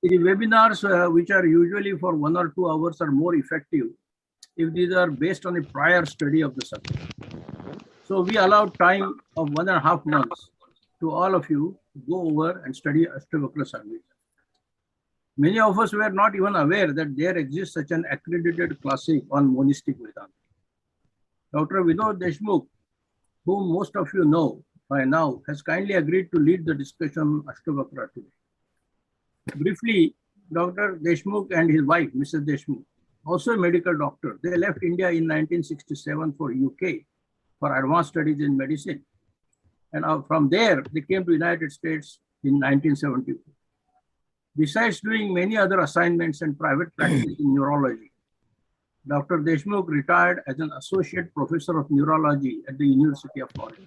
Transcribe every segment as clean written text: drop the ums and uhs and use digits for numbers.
The webinars, which are usually for 1 or 2 hours, are more effective if these are based on a prior study of the subject. So we allow time of 1.5 months to all of you to go over and study Astavakra Samhita. Many of us were not even aware that there exists such an accredited classic on monistic Vedanta. Dr. Vinod Deshmukh, whom most of you know by now, has kindly agreed to lead the discussion on Astavakra today. Briefly, Dr. Deshmukh and his wife, Mrs. Deshmukh, also a medical doctor, they left India in 1967 for UK for advanced studies in medicine. And from there, they came to United States in 1974. Besides doing many other assignments and private practice in neurology, Dr. Deshmukh retired as an associate professor of neurology at the University of Florida.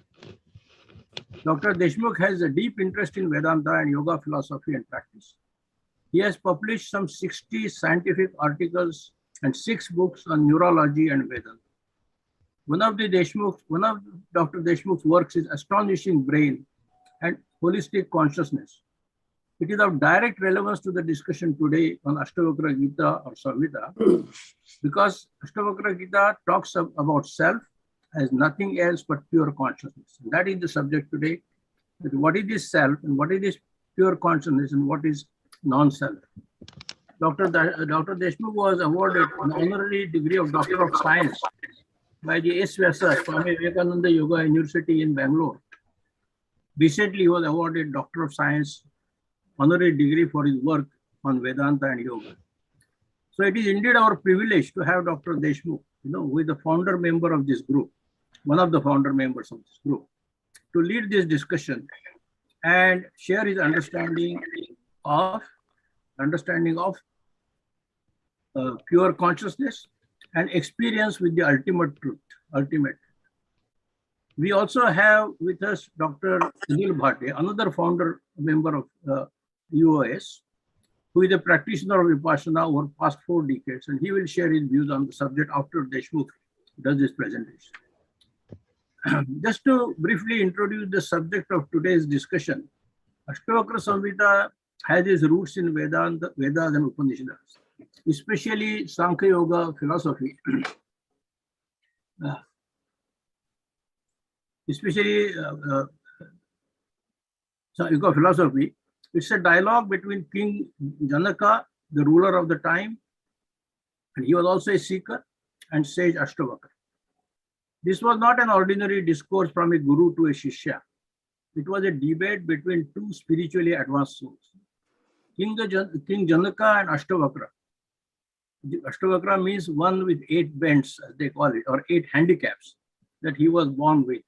Dr. Deshmukh has a deep interest in Vedanta and yoga philosophy and practice. He has published some 60 scientific articles and 6 books on neurology and Vedanta. One of Dr. Deshmukh's works is Astonishing Brain and Holistic Consciousness. It is of direct relevance to the discussion today on Astavakra Gita or Samhita, because Astavakra Gita talks about self as nothing else but pure consciousness. That is the subject today. What is this self and what is this pure consciousness and what is non-self? Dr. Deshmukh was awarded an honorary degree of Doctor of Science by the S. Vyasa Swami Vivekananda Yoga University in Bangalore. Recently, he was awarded Doctor of Science honorary degree for his work on Vedanta and Yoga. So it is indeed our privilege to have Dr. Deshmukh, who is the founder member of this group, one of the founder members of this group, to lead this discussion and share his understanding of pure consciousness and experience with the ultimate truth. We also have with us Dr. Sunil Bhate, another founder member of UOS, who is a practitioner of Vipassana over past 4 decades, and he will share his views on the subject after Deshmukh does his presentation. Just to briefly introduce the subject of today's discussion, Astavakra Samhita has its roots in Vedas and Upanishads, especially Sankhya Yoga philosophy. Yoga philosophy. It's a dialogue between King Janaka, the ruler of the time, and he was also a seeker, and sage Astavakra. This was not an ordinary discourse from a guru to a shishya. It was a debate between 2 spiritually advanced souls, King Janaka and Astavakra. Astavakra means one with 8 bends, as they call it, or 8 handicaps that he was born with,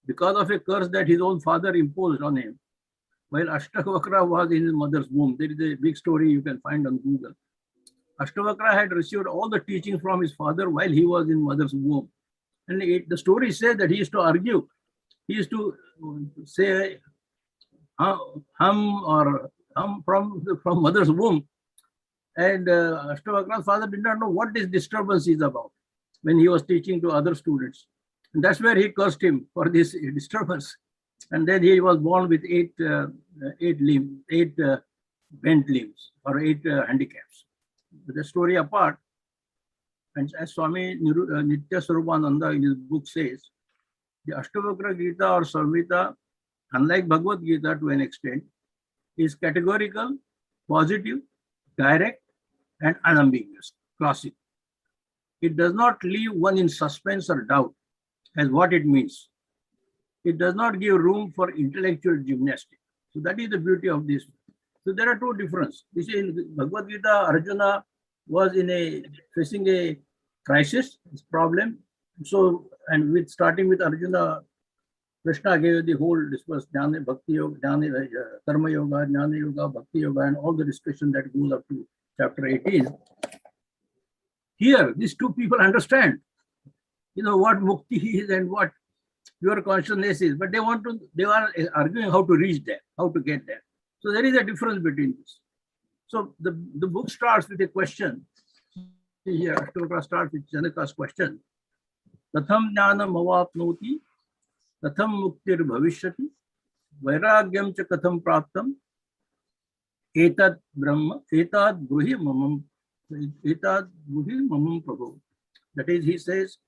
because of a curse that his own father imposed on him. While Astavakra was in his mother's womb, there is a big story you can find on Google. Astavakra had received all the teaching from his father while he was in mother's womb. And the story says that he used to argue. He used to say, hum from mother's womb. And Astavakra's father did not know what this disturbance is about when he was teaching to other students. And that's where he cursed him for this disturbance. And then he was born with 8 bent limbs or 8 handicaps. But the story apart, and as Swami Nitya Swarupananda in his book says, the Astavakra Gita or Samhita, unlike Bhagavad Gita to an extent, is categorical, positive, direct, and unambiguous, classic. It does not leave one in suspense or doubt as what it means. It does not give room for intellectual gymnastics. So that is the beauty of this. So there are 2 differences. This is in Bhagavad Gita, Arjuna was facing a crisis, this problem. So, and starting with Arjuna, Krishna gave the whole discourse, Jnana, Bhakti Yoga, Karma Yoga, Jnana Yoga, Bhakti Yoga, and all the discussion that goes up to chapter 18. Here, these 2 people understand, what mukti is and what pure consciousness is, but they are arguing how to reach there, how to get there. So there is a difference between this. So the book starts with a question. Here, Astavakra starts with Janaka's question. Katham jnanam avapnoti, katham muktir bhavishyati, vairagyam cha katham praptam, Etat Brahma, Etat Bruhi Mamam, Etat Bruhi Mamam Prabhu. That is, he says,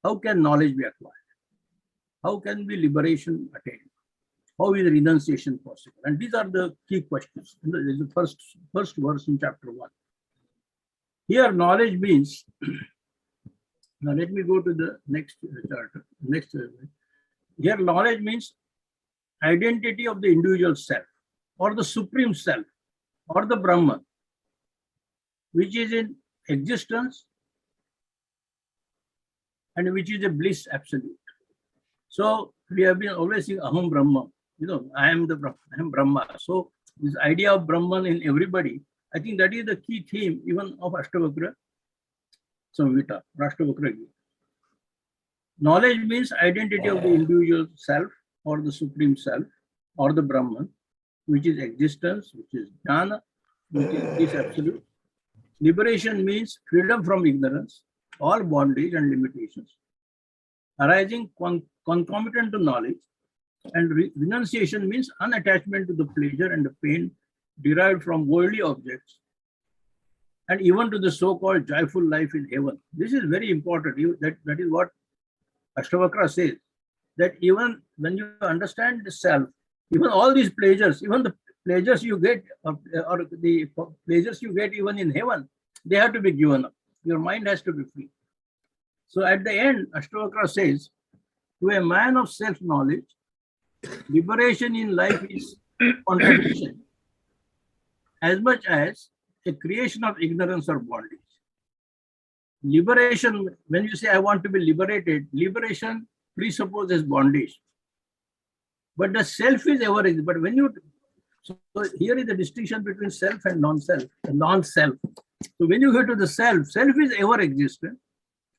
how can knowledge be acquired? How can be liberation attained? How is renunciation possible? And these are the key questions. This is the first verse in chapter 1. Here, knowledge means, now let me go to the next chapter. Here, knowledge means identity of the individual self, or the supreme self, or the Brahman, which is in existence and which is a bliss absolute. So we have been always saying Aham Brahma, I am Brahma. So this idea of Brahman in everybody, I think that is the key theme even of Astavakra Samhita, Astavakra Gita. Knowledge means identity of the individual self, or the supreme self, or the Brahman, which is existence, which is jnana, which is this absolute. Liberation means freedom from ignorance, all bondage and limitations, arising concomitant to knowledge. And renunciation means unattachment to the pleasure and the pain derived from worldly objects, and even to the so-called joyful life in heaven. This is very important. That is what Astavakra says, that even when you understand the self, even all these pleasures, even the pleasures you get, or the pleasures you get even in heaven, they have to be given up. Your mind has to be free. So at the end, Astavakra says, to a man of self-knowledge, liberation in life is contradiction as much as a creation of ignorance or bondage. Liberation, when you say I want to be liberated, liberation presupposes bondage. But the self is ever existing. But when you, so here is the distinction between self and non-self, non-self. So when you go to the self, self is ever existent,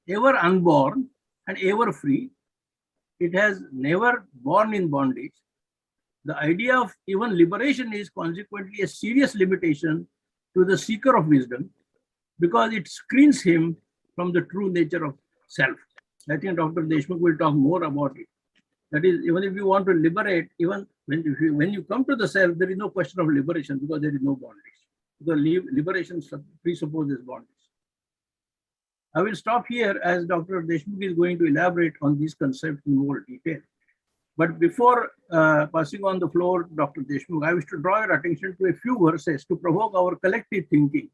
ever unborn, and ever free. It has never born in bondage. The idea of even liberation is consequently a serious limitation to the seeker of wisdom, because it screens him from the true nature of self. I think Dr. Deshmukh will talk more about it. That is, even if you want to liberate, even when you come to the self, there is no question of liberation, because there is no bondage. Because liberation presupposes bondage. I will stop here, as Dr. Deshmukh is going to elaborate on these concepts in more detail. But before passing on the floor to Dr. Deshmukh, I wish to draw your attention to a few verses to provoke our collective thinking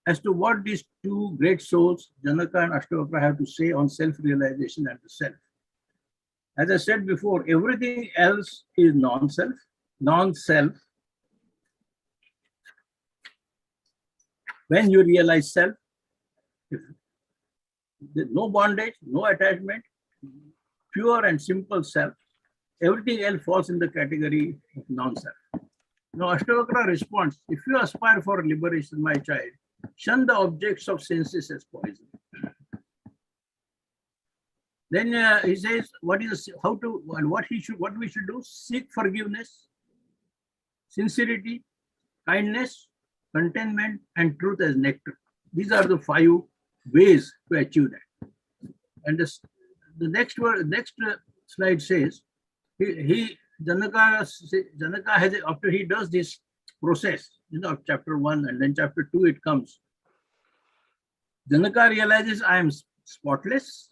as to what these two great souls, Janaka and Astavakra, have to say on self-realization and the self. As I said before, everything else is non-self, non-self. When you realize self, there's no bondage, no attachment, pure and simple self, everything else falls in the category of non-self. Now, Astavakra responds, if you aspire for liberation, my child, shun the objects of senses as poison. Then he says, what we should do? Seek forgiveness, sincerity, kindness, contentment, and truth as nectar. These are the 5 ways to achieve that. And the next slide says, Janaka has, after he does this process, chapter 1 and then chapter 2 it comes. Janaka realizes I am spotless,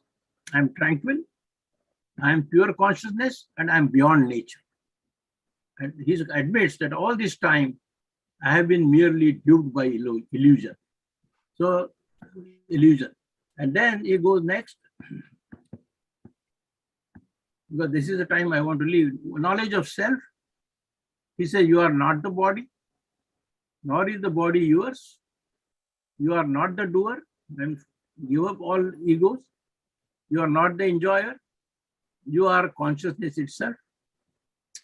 I am tranquil, I am pure consciousness, and I am beyond nature. And he admits that all this time I have been merely duped by illusion. So, illusion. And then he goes next, because this is the time I want to leave. Knowledge of self. He says, you are not the body, nor is the body yours. You are not the doer. Then give up all egos. You are not the enjoyer. You are consciousness itself,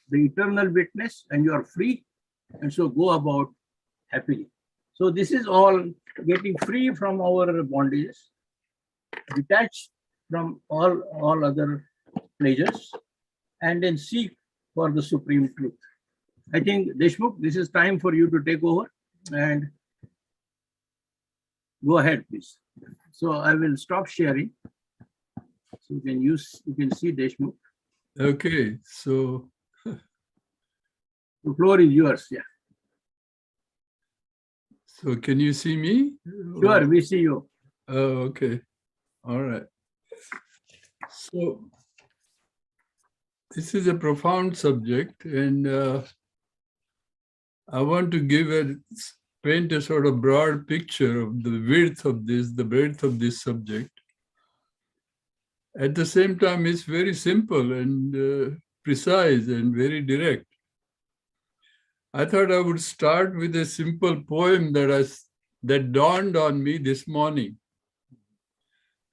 the eternal witness, and you are free. And so go about happily. So this is all getting free from our bondages, detached from all other pleasures, and then seek for the supreme truth. I think, Deshmukh, this is time for you to take over and go ahead, please. So I will stop sharing. So you can see Deshmukh. Okay, so The floor is yours. Yeah. So can you see me? Sure, we see you. Oh, okay. All right. So this is a profound subject, and I want to paint a sort of broad picture of the breadth of this subject. At the same time, it's very simple and precise and very direct. I thought I would start with a simple poem that dawned on me this morning.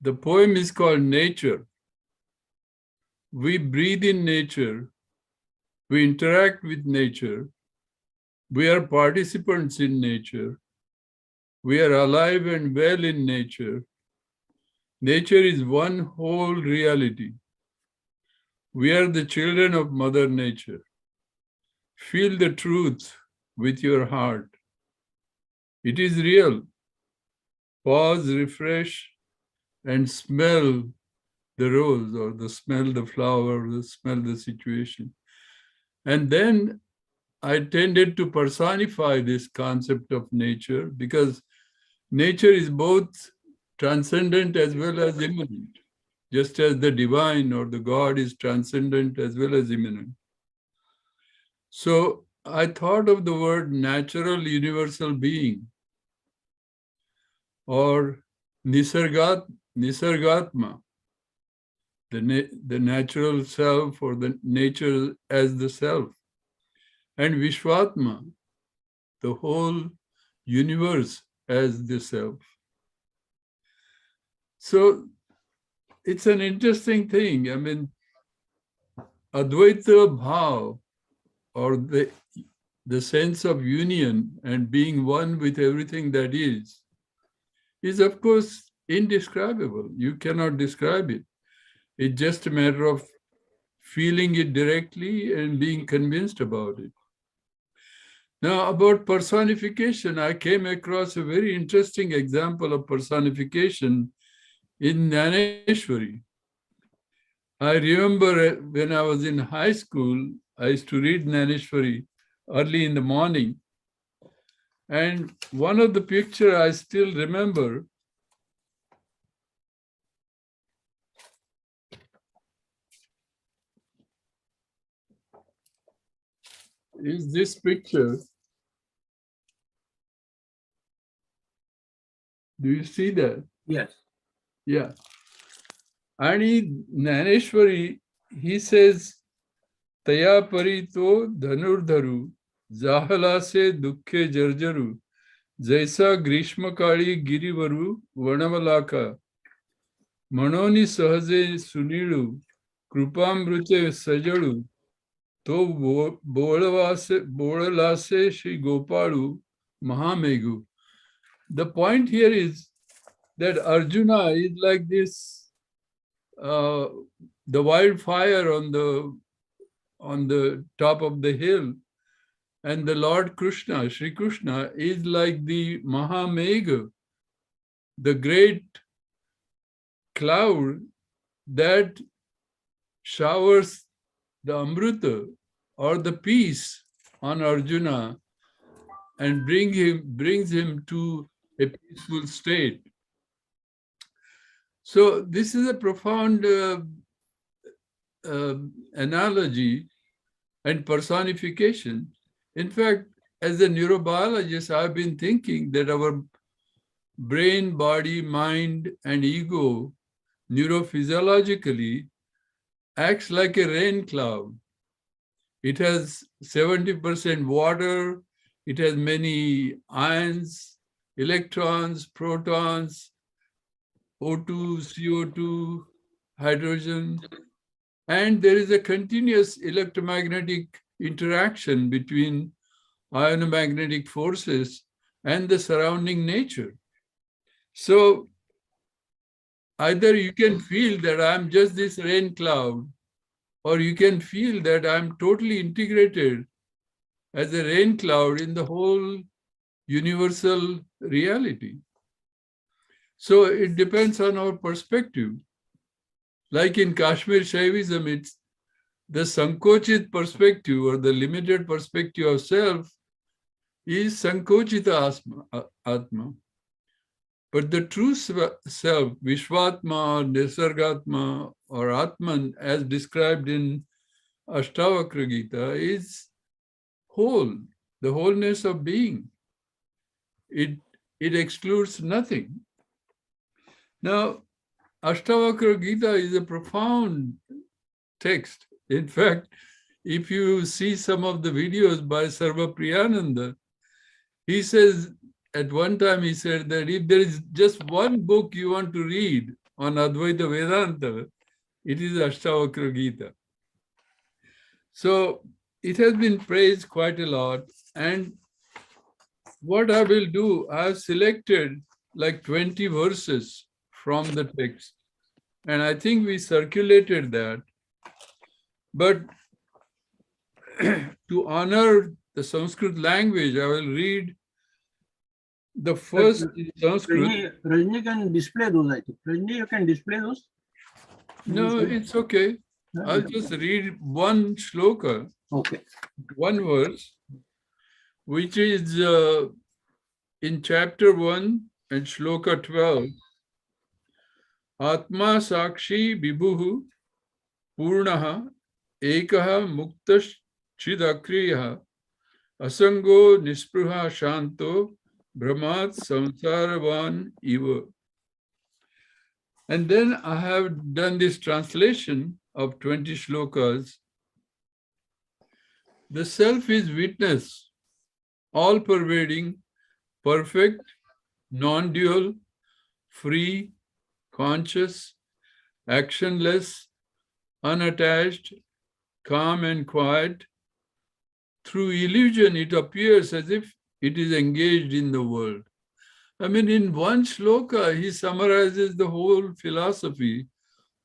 The poem is called Nature. We breathe in nature. We interact with nature. We are participants in nature. We are alive and well in nature. Nature is one whole reality. We are the children of Mother Nature. Feel the truth with your heart. It is real. Pause, refresh, and smell the rose, or smell the flower, or smell the situation. And then I tended to personify this concept of nature, because nature is both transcendent as well as immanent, just as the divine or the God is transcendent as well as immanent. So I thought of the word natural universal being, or nisargatma, the natural self, or the nature as the self, and Vishwatma, the whole universe as the self. So it's an interesting thing. I mean, Advaita Bhav, or the sense of union and being one with everything that is of course indescribable. You cannot describe it. It's just a matter of feeling it directly and being convinced about it. Now, about personification, I came across a very interesting example of personification in Jnaneshwari. I remember when I was in high school, I used to read Jnaneshwari early in the morning. And one of the pictures I still remember is this picture. Do you see that? Yes. Yeah. And in Jnaneshwari, he says, Taya parito dhanurdharu, zahala se dukkhe jarjaru, jaisa grishmakali girivaru, vanamalaka, manoni sahaje sunilu, krupamrute sajalu, to bolalase Shri Gopalu Mahamegu. The point here is that Arjuna is like this, the wildfire on the top of the hill, and the Lord Krishna, Sri Krishna, is like the Mahamega, the great cloud that showers the Amrita or the peace on Arjuna and brings him to a peaceful state. So this is a profound analogy and personification. In fact, as a neurobiologist, I've been thinking that our brain, body, mind, and ego neurophysiologically acts like a rain cloud. It has 70% water, it has many ions, electrons, protons, O2, CO2, hydrogen, and there is a continuous electromagnetic interaction between ionomagnetic forces and the surrounding nature. So either you can feel that I'm just this rain cloud, or you can feel that I'm totally integrated as a rain cloud in the whole universal reality. So it depends on our perspective. Like in Kashmir Shaivism, The sankochit perspective or the limited perspective of self is sankochita atma. But the true self, Vishvatma or Nisargatma or Atman, as described in Astavakra Gita, is whole, the wholeness of being. It excludes nothing. Now, Astavakra Gita is a profound text. In fact, if you see some of the videos by Sarva Priyananda, he says, at one time he said that if there is just one book you want to read on Advaita Vedanta, it is Astavakra Gita. So it has been praised quite a lot. And what I will do, I have selected like 20 verses from the text. And I think we circulated that. But to honor the Sanskrit language, I will read the first in Sanskrit. Rajni can display those, I think. Rajni, you can display those? No, it's okay. I'll just read one shloka, okay, one verse, which is in chapter 1 and shloka 12. Atma sakshi vibhuhu purnaha ekaha muktash chidakriyaha asango nispruha shanto brahmat samsaravan iva. And then I have done this translation of 20 shlokas. The self is witness, all-pervading, perfect, non-dual, free, conscious, actionless, unattached, calm and quiet. Through illusion, it appears as if it is engaged in the world. I mean, in one shloka, he summarizes the whole philosophy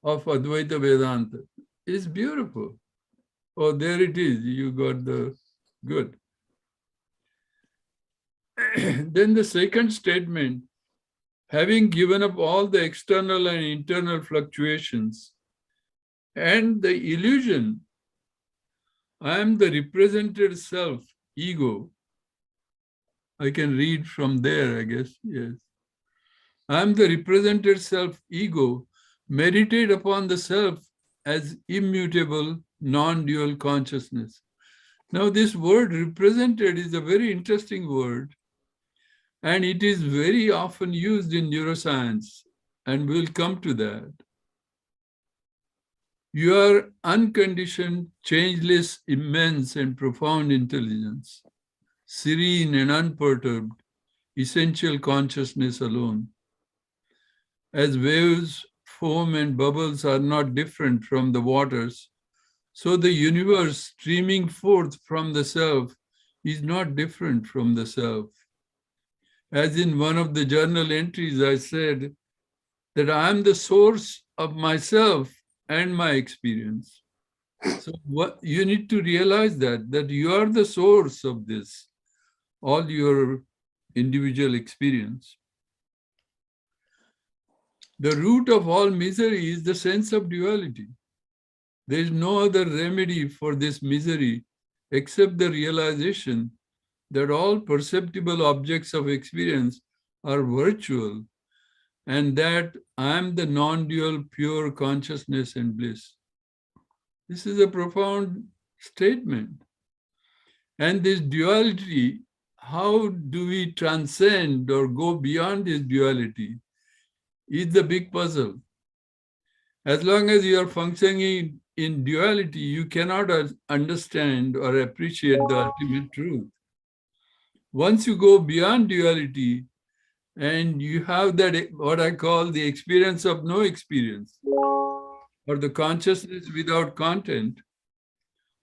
of Advaita Vedanta. It's beautiful. Oh, there it is. You got the good. Then the second statement, having given up all the external and internal fluctuations and the illusion, I am the represented self, ego. I can read from there, I guess, yes. I am the represented self, ego, meditate upon the self as immutable, non-dual consciousness. Now, this word represented is a very interesting word, and it is very often used in neuroscience, and we'll come to that. Your unconditioned, changeless, immense, and profound intelligence, serene and unperturbed, essential consciousness alone. As waves, foam, and bubbles are not different from the waters, so the universe streaming forth from the self is not different from the self. As in one of the journal entries, I said that I am the source of myself and my experience. So what you need to realize that you are the source of this, all your individual experience. The root of all misery is the sense of duality. There is no other remedy for this misery except the realization that all perceptible objects of experience are virtual and that I am the non-dual pure consciousness and bliss. This is a profound statement. And this duality, how do we transcend or go beyond this duality, is the big puzzle. As long as you are functioning in duality, you cannot understand or appreciate the ultimate truth. Once you go beyond duality and you have that, what I call the experience of no experience, or the consciousness without content,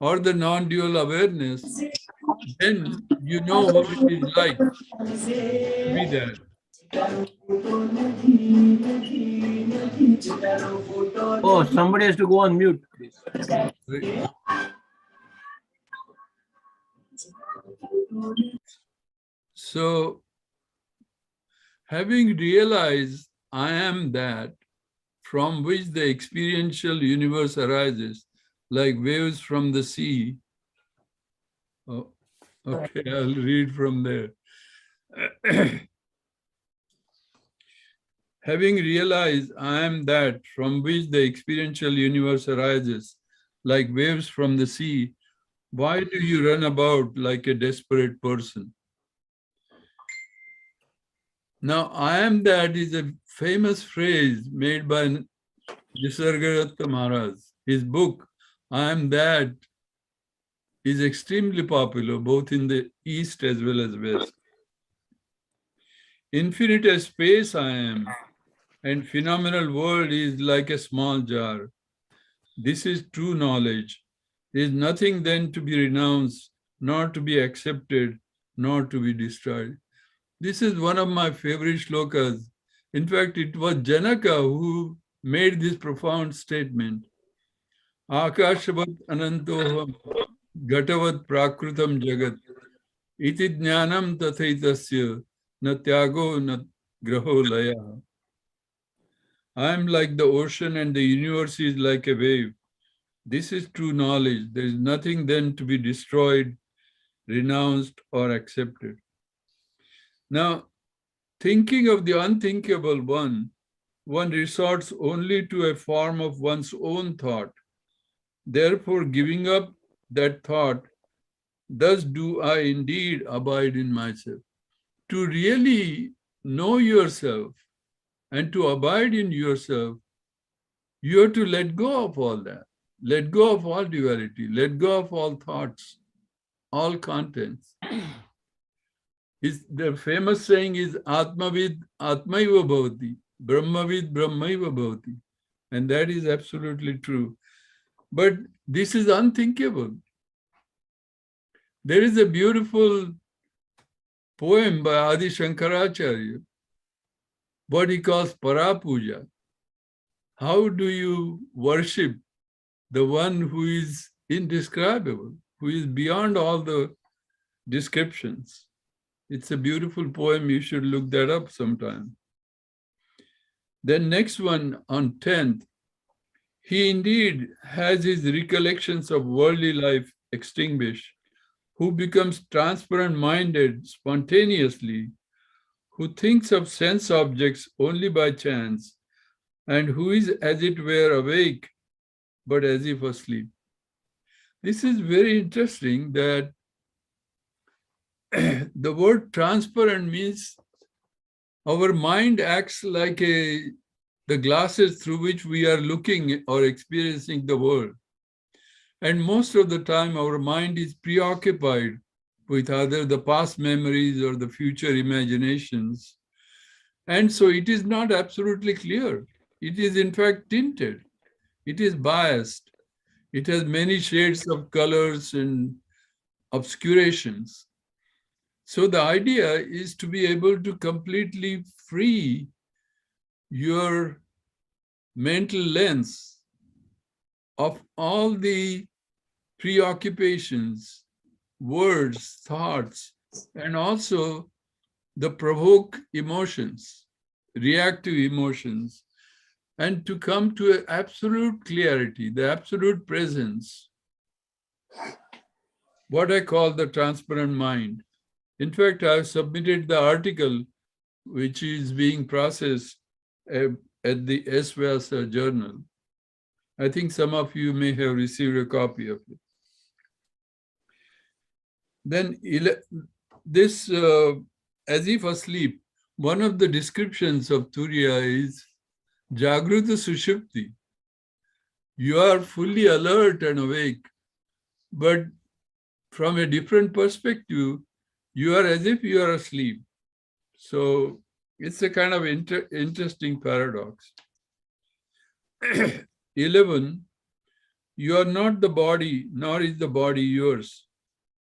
or the non-dual awareness, then you know what it is like to be that. Oh, somebody has to go on mute, please. So, having realized I am that from which the experiential universe arises, like waves from the sea. Oh, okay, I'll read from there. Having realized I am that from which the experiential universe arises, like waves from the sea, why do you run about like a desperate person? Now, I am that is a famous phrase made by Nisargadatta Maharaj. His book, I am that, is extremely popular both in the East as well as West. Infinite as space I am, and phenomenal world is like a small jar. This is true knowledge. There is nothing then to be renounced, nor to be accepted, nor to be destroyed. This is one of my favorite shlokas. In fact, it was Janaka who made this profound statement. Akashavat anantoham ghatavat prakrutam jagat iti jnanam tathaitasya na tyago na graho laya. I am like the ocean and the universe is like a wave. This is true knowledge. There is nothing then to be destroyed, renounced, or accepted. Now, thinking of the unthinkable one resorts only to a form of one's own thought. Therefore, giving up that thought, thus do I indeed abide in myself. To really know yourself and to abide in yourself, you have to let go of all that. Let go of all duality. Let go of all thoughts, all contents. The famous saying is Atmavid Atmaiva Bhavati, Brahmavid Brahmaiva Bhavati. And that is absolutely true. But this is unthinkable. There is a beautiful poem by Adi Shankaracharya, what he calls Parapuja. How do you worship the one who is indescribable, who is beyond all the descriptions? It's a beautiful poem. You should look that up sometime. Then next one on 10th, he indeed has his recollections of worldly life extinguished, who becomes transparent-minded spontaneously, who thinks of sense objects only by chance, and who is as it were awake, but as if asleep. This is very interesting that the word transparent means our mind acts like the glasses through which we are looking or experiencing the world. And most of the time, our mind is preoccupied with either the past memories or the future imaginations. And so it is not absolutely clear. It is in fact tinted. It is biased. It has many shades of colors and obscurations. So the idea is to be able to completely free your mental lens of all the preoccupations, words, thoughts, and also the provoke emotions, reactive emotions, and to come to an absolute clarity, the absolute presence, what I call the transparent mind. In fact, I have submitted the article which is being processed at the S-Vyasa journal. I think some of you may have received a copy of it. Then this, as if asleep, one of the descriptions of Turiya is Jagruta Sushupti. You are fully alert and awake, but from a different perspective, you are as if you are asleep. So it's a kind of interesting paradox. 11, you are not the body, nor is the body yours.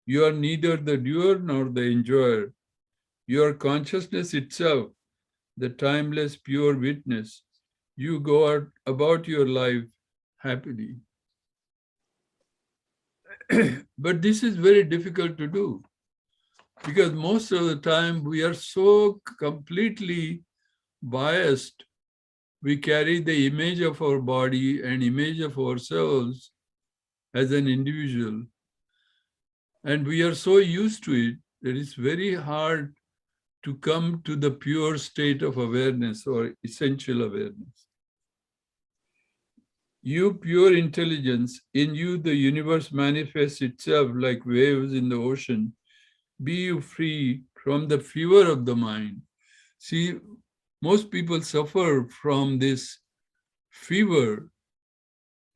You are neither the doer nor the enjoyer. You are consciousness itself, the timeless, pure witness. You go out about your life happily. But this is very difficult to do because most of the time we are so completely biased. We carry the image of our body and image of ourselves as an individual. And we are so used to it that it's very hard to come to the pure state of awareness or essential awareness. You, pure intelligence, in you the universe manifests itself like waves in the ocean. Be you free from the fever of the mind. See, most people suffer from this fever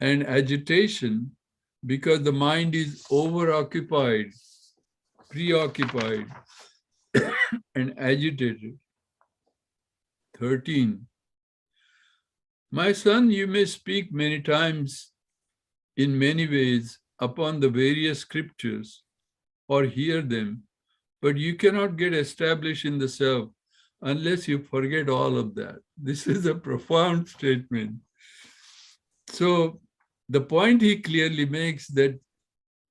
and agitation because the mind is overoccupied, preoccupied, and agitated. 13. My son, you may speak many times in many ways upon the various scriptures or hear them, but you cannot get established in the self unless you forget all of that. This is a profound statement. So the point he clearly makes that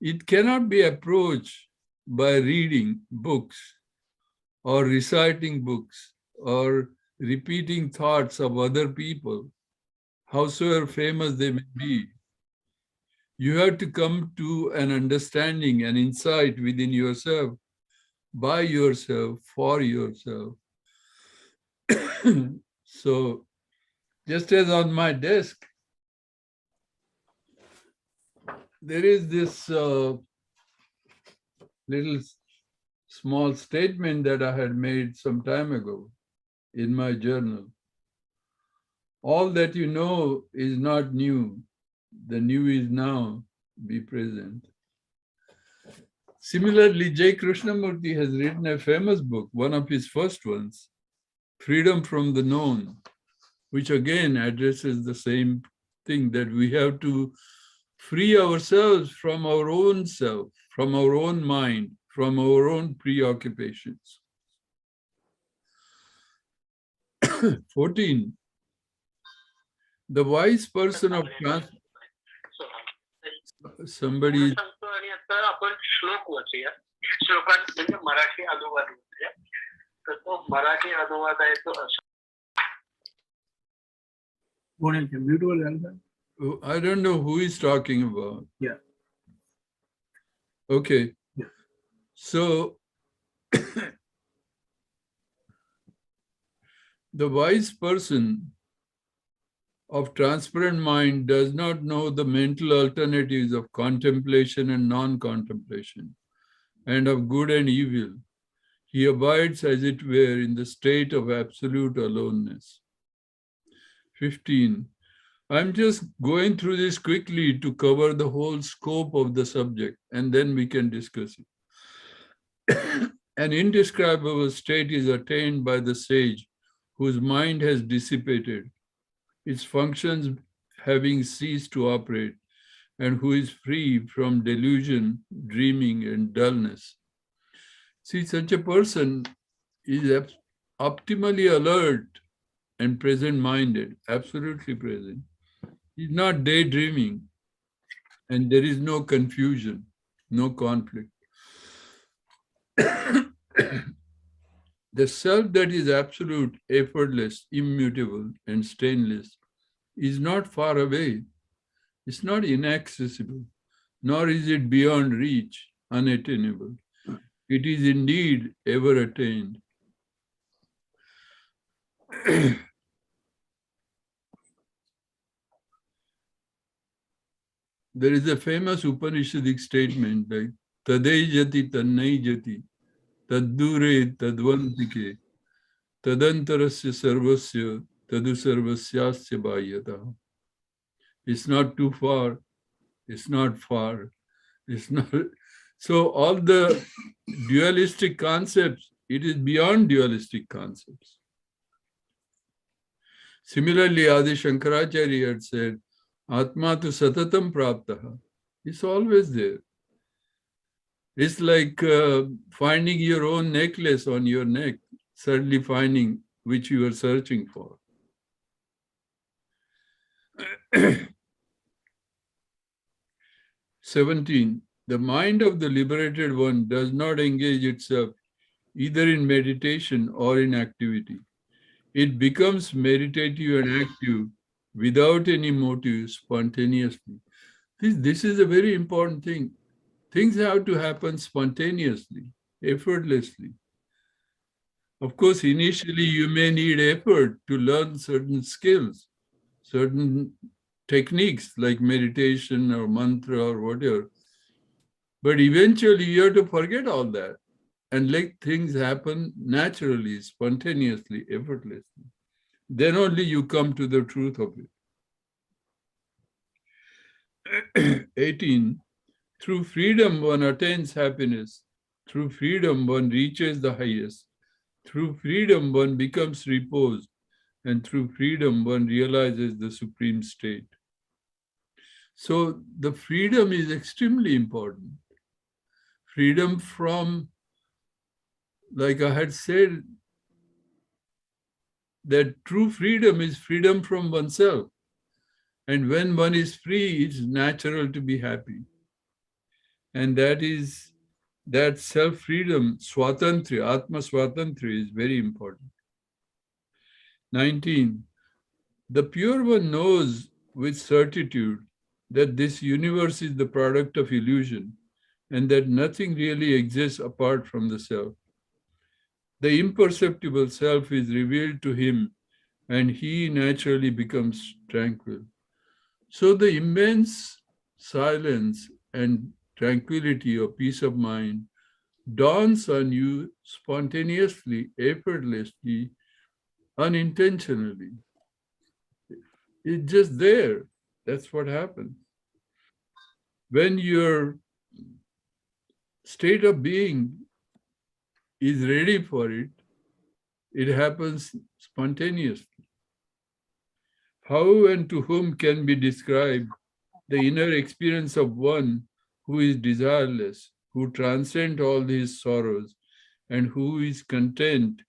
it cannot be approached by reading books or reciting books or repeating thoughts of other people, howsoever famous they may be. You have to come to an understanding, an insight within yourself, by yourself, for yourself. So, just as on my desk, there is this little small statement that I had made some time ago in my journal. All that you know is not new. The new is now. Be present. Similarly, J. Krishnamurti has written a famous book, one of his first ones, Freedom from the Known, which again addresses the same thing, that we have to free ourselves from our own self, from our own mind, from our own preoccupations. 14. The wise person of somebody. आपण श्लोक वाचूया. श्लोकात म्हणजे मराठी अनुवाद वाचूया. तर तो मराठी अनुवाद आहे तो असा. I don't know who is talking about. Yeah. Okay. Yeah. So the wise person of transparent mind does not know the mental alternatives of contemplation and non-contemplation, and of good and evil. He abides, as it were, in the state of absolute aloneness. 15. I'm just going through this quickly to cover the whole scope of the subject, and then we can discuss it. An indescribable state is attained by the sage whose mind has dissipated, its functions having ceased to operate, and who is free from delusion, dreaming, and dullness. See, such a person is optimally alert and present-minded, absolutely present. He's not daydreaming, and there is no confusion, no conflict. The self that is absolute, effortless, immutable, and stainless is not far away. It's not inaccessible, nor is it beyond reach, unattainable. It is indeed ever attained. There is a famous Upanishadic statement like Tadai jati tannai jati taddure tadvantike tadantarasya sarvasya tadu sarvasyasya bhayyata. It's not too far, it's not far, it's not. So all the dualistic concepts, it is beyond dualistic concepts. Similarly, Adi Shankaracharya had said, Atma tu satatam praptaha. It's always there. It's like finding your own necklace on your neck, suddenly finding which you are searching for. 17. The mind of the liberated one does not engage itself either in meditation or in activity. It becomes meditative and active without any motive spontaneously. This is a very important thing. Things have to happen spontaneously, effortlessly. Of course, initially you may need effort to learn certain skills, certain techniques like meditation or mantra or whatever. But eventually you have to forget all that and let things happen naturally, spontaneously, effortlessly. Then only you come to the truth of it. 18. Through freedom, one attains happiness. Through freedom, one reaches the highest. Through freedom, one becomes reposed. And through freedom, one realizes the supreme state. So the freedom is extremely important. Freedom from, like I had said, that true freedom is freedom from oneself. And when one is free, it's natural to be happy. And that self-freedom, swatantriya, atma swatantriya is very important. 19. The pure one knows with certitude that this universe is the product of illusion and that nothing really exists apart from the self. The imperceptible self is revealed to him and he naturally becomes tranquil. So the immense silence and tranquility or peace of mind dawns on you spontaneously, effortlessly, unintentionally. It's just there. That's what happens. When your state of being is ready for it, it happens spontaneously. How and to whom can be described the inner experience of one who is desireless, who transcends all his sorrows, and who is content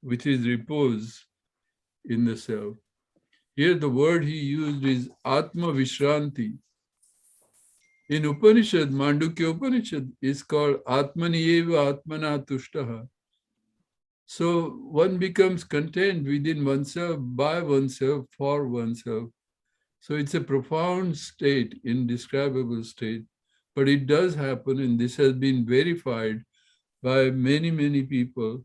with his repose in the self? Here the word he used is Atma Vishranti. In Upanishad, Mandukya Upanishad is called Atmaniyeva Atmana Tushtaha. So one becomes content within oneself, by oneself, for oneself. So it's a profound state, indescribable state. But it does happen, and this has been verified by many, many people,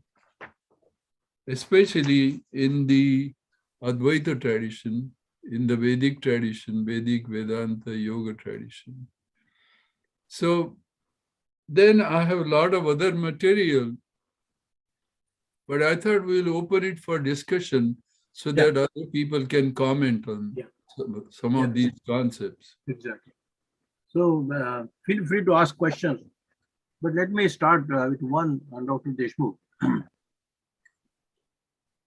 especially in the Advaita tradition, in the Vedic tradition, Vedic Vedanta Yoga tradition. So then I have a lot of other material, but I thought we'll open it for discussion so that other people can comment on some of these concepts. Exactly. So feel free to ask questions. But let me start with one on Dr. Deshmukh.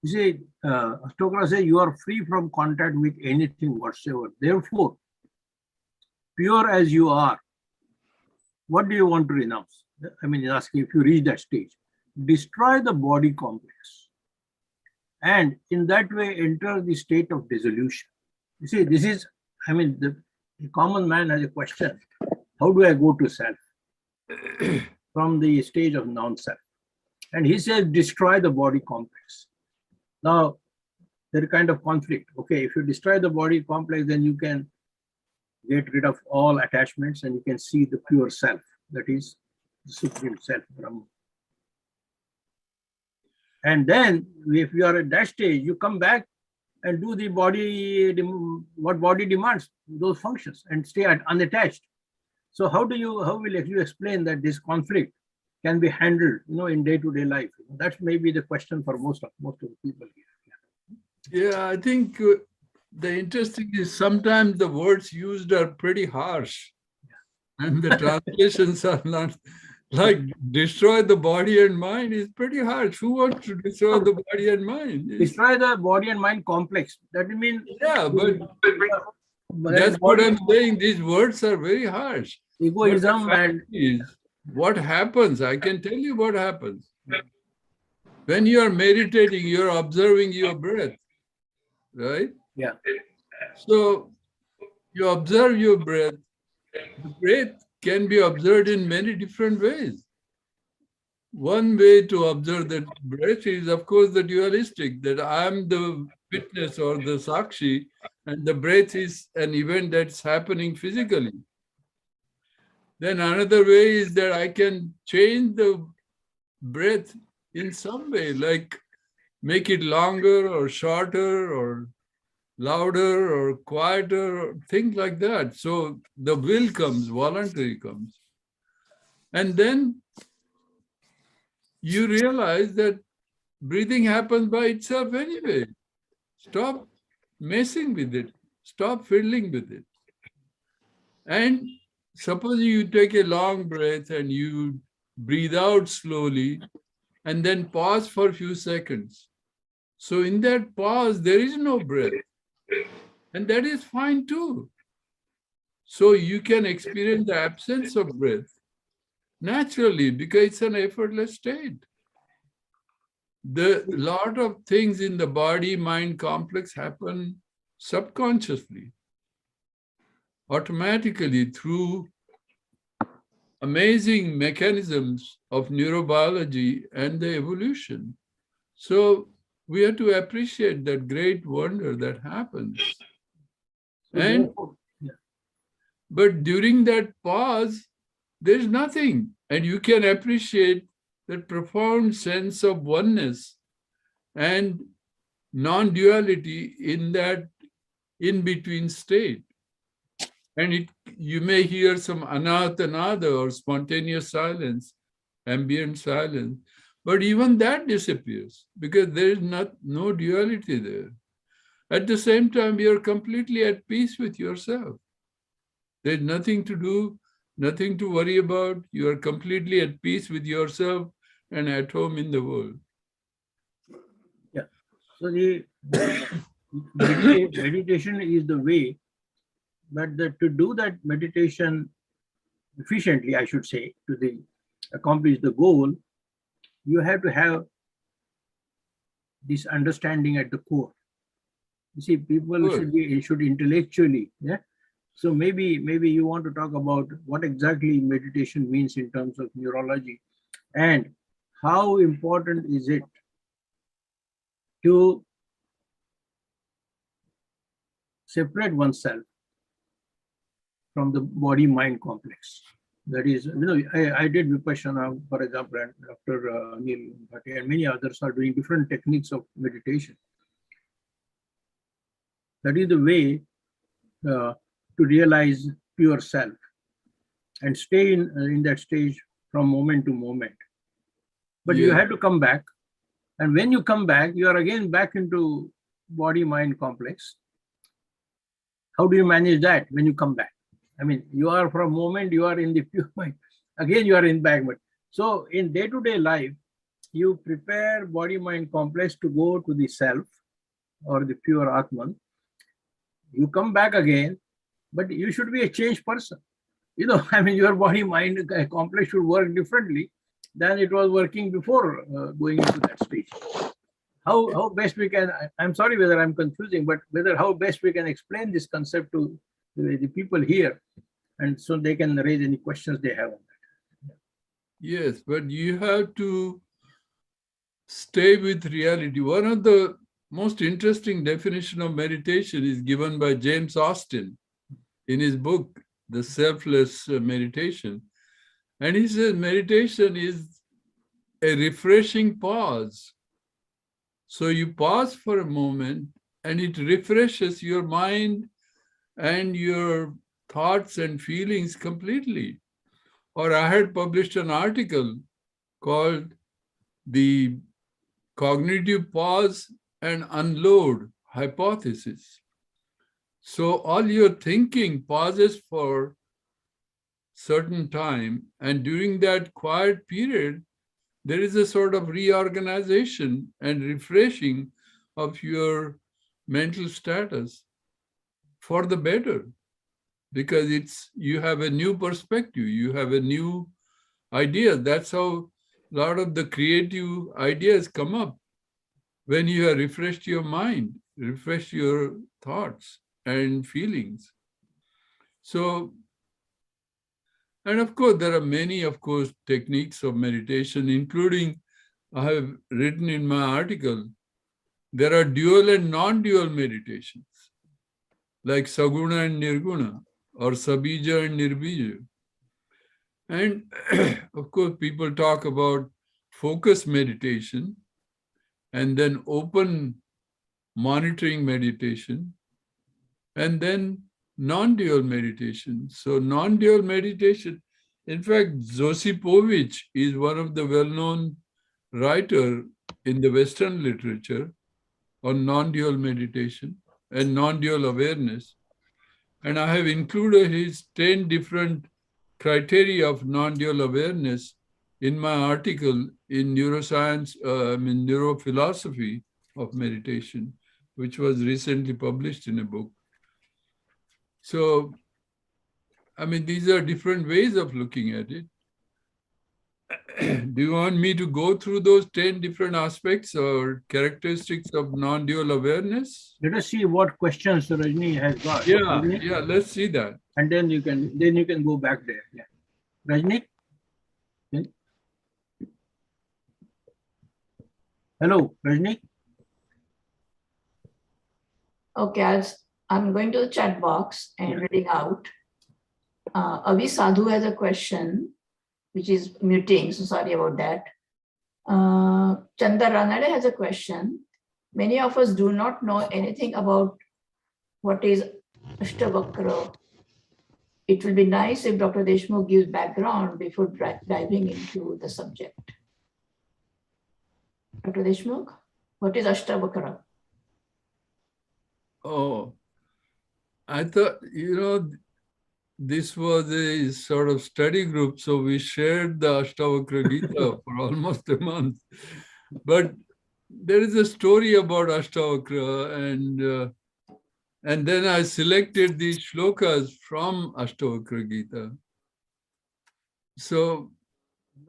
You see, Astavakra says you are free from contact with anything whatsoever. Therefore, pure as you are, what do you want to renounce? I mean, asking if you reach that stage, destroy the body complex, and in that way enter the state of dissolution. You see, this is, I mean, the common man has a question: how do I go to self from the stage of non-self? And he says, destroy the body complex. Now, there is kind of conflict. Okay, if you destroy the body complex, then you can get rid of all attachments and you can see the pure self, that is the supreme self, Brahman. And then if you are at that stage, you come back and do the body, what body demands, those functions, and stay unattached. So how will you explain that this conflict can be handled, in day-to-day life? That's maybe the question for most of the people here. Yeah, I think the interesting is sometimes the words used are pretty harsh, and the translations are not. Like destroy the body and mind is pretty harsh. Who wants to destroy the body and mind? Destroy the body and mind complex. That means but that's what I'm saying. These words are very harsh. Egoism and what happens? I can tell you what happens. When you are meditating, you're observing your breath, right? Yeah. So you observe your breath. The breath can be observed in many different ways. One way to observe that breath is, of course, the dualistic, that I am the witness or the sakshi, and the breath is an event that's happening physically. Then another way is that I can change the breath in some way, like make it longer or shorter or louder or quieter, or things like that. So the will comes, voluntary comes. And then you realize that breathing happens by itself anyway. Stop messing with it. Stop fiddling with it. And suppose you take a long breath and you breathe out slowly and then pause for a few seconds. So in that pause, there is no breath. And that is fine too. So you can experience the absence of breath naturally because it's an effortless state. The lot of things in the body-mind complex happen subconsciously, automatically through amazing mechanisms of neurobiology and the evolution. So we have to appreciate that great wonder that happens. But during that pause, there's nothing. And you can appreciate that profound sense of oneness and non-duality in that in-between state. And you may hear some anatanada or spontaneous silence, ambient silence, but even that disappears because there is no duality there. At the same time, you're completely at peace with yourself. There's nothing to do, nothing to worry about. You are completely at peace with yourself and at home in the world. Yeah. So the meditation is the way, but to do that meditation efficiently, I should say, to accomplish the goal, you have to have this understanding at the core. You see, people should intellectually, yeah. So maybe you want to talk about what exactly meditation means in terms of neurology, and how important is it to separate oneself from the body-mind complex. That is, I did Vipassana, for example, and Dr. Anil Bhatia and many others are doing different techniques of meditation. That is the way to realize pure self and stay in that stage from moment to moment. But you have to come back. And when you come back, you are again back into body-mind complex. How do you manage that when you come back? I mean, you are for a moment, you are in the pure mind. Again, you are in back. So in day-to-day life, you prepare body-mind complex to go to the self or the pure Atman. You come back again, but you should be a changed person. I mean, your body-mind complex should work differently than it was working before going into that stage. How best we can, I'm sorry whether I'm confusing, but how best we can explain this concept to the people here, and so they can raise any questions they have on that. Yes, but you have to stay with reality. One of the most interesting definition of meditation is given by James Austin in his book, The Selfless Meditation. And he says meditation is a refreshing pause. So you pause for a moment and it refreshes your mind and your thoughts and feelings completely. Or I had published an article called The Cognitive Pause and Unload Hypothesis. So all your thinking pauses for certain time, and during that quiet period, there is a sort of reorganization and refreshing of your mental status for the better, because you have a new perspective, you have a new idea. That's how a lot of the creative ideas come up when you have refreshed your mind, refreshed your thoughts and feelings. So, and of course, there are many, techniques of meditation, including, I have written in my article, there are dual and non-dual meditations, like Saguna and Nirguna, or Sabija and Nirbija. And of course, people talk about focus meditation and then open monitoring meditation and then non-dual meditation. So non-dual meditation, in fact, Josipovich is one of the well-known writer in the Western literature on non-dual meditation and non-dual awareness. And I have included his 10 different criteria of non-dual awareness in my article in neuroscience, neurophilosophy of meditation, which was recently published in a book. So, I mean, these are different ways of looking at it. Do you want me to go through those 10 different aspects or characteristics of non-dual awareness? Let us see what questions Rajni has got. Yeah, Rajni? yeah, let's see that. And then you can go back there. Yeah. Rajni? Okay. Hello, Rajni? Okay, I'm going to the chat box and reading out. Avi Sadhu has a question, which is muting, so sorry about that. Chandar Ranade has a question. Many of us do not know anything about what is Astavakra. It will be nice if Dr. Deshmukh gives background before diving into the subject. Dr. Deshmukh, what is Astavakra? Oh, I thought, this was a sort of study group, so we shared the Astavakra Gita for almost a month. But there is a story about Astavakra, and then I selected these shlokas from Astavakra Gita. So,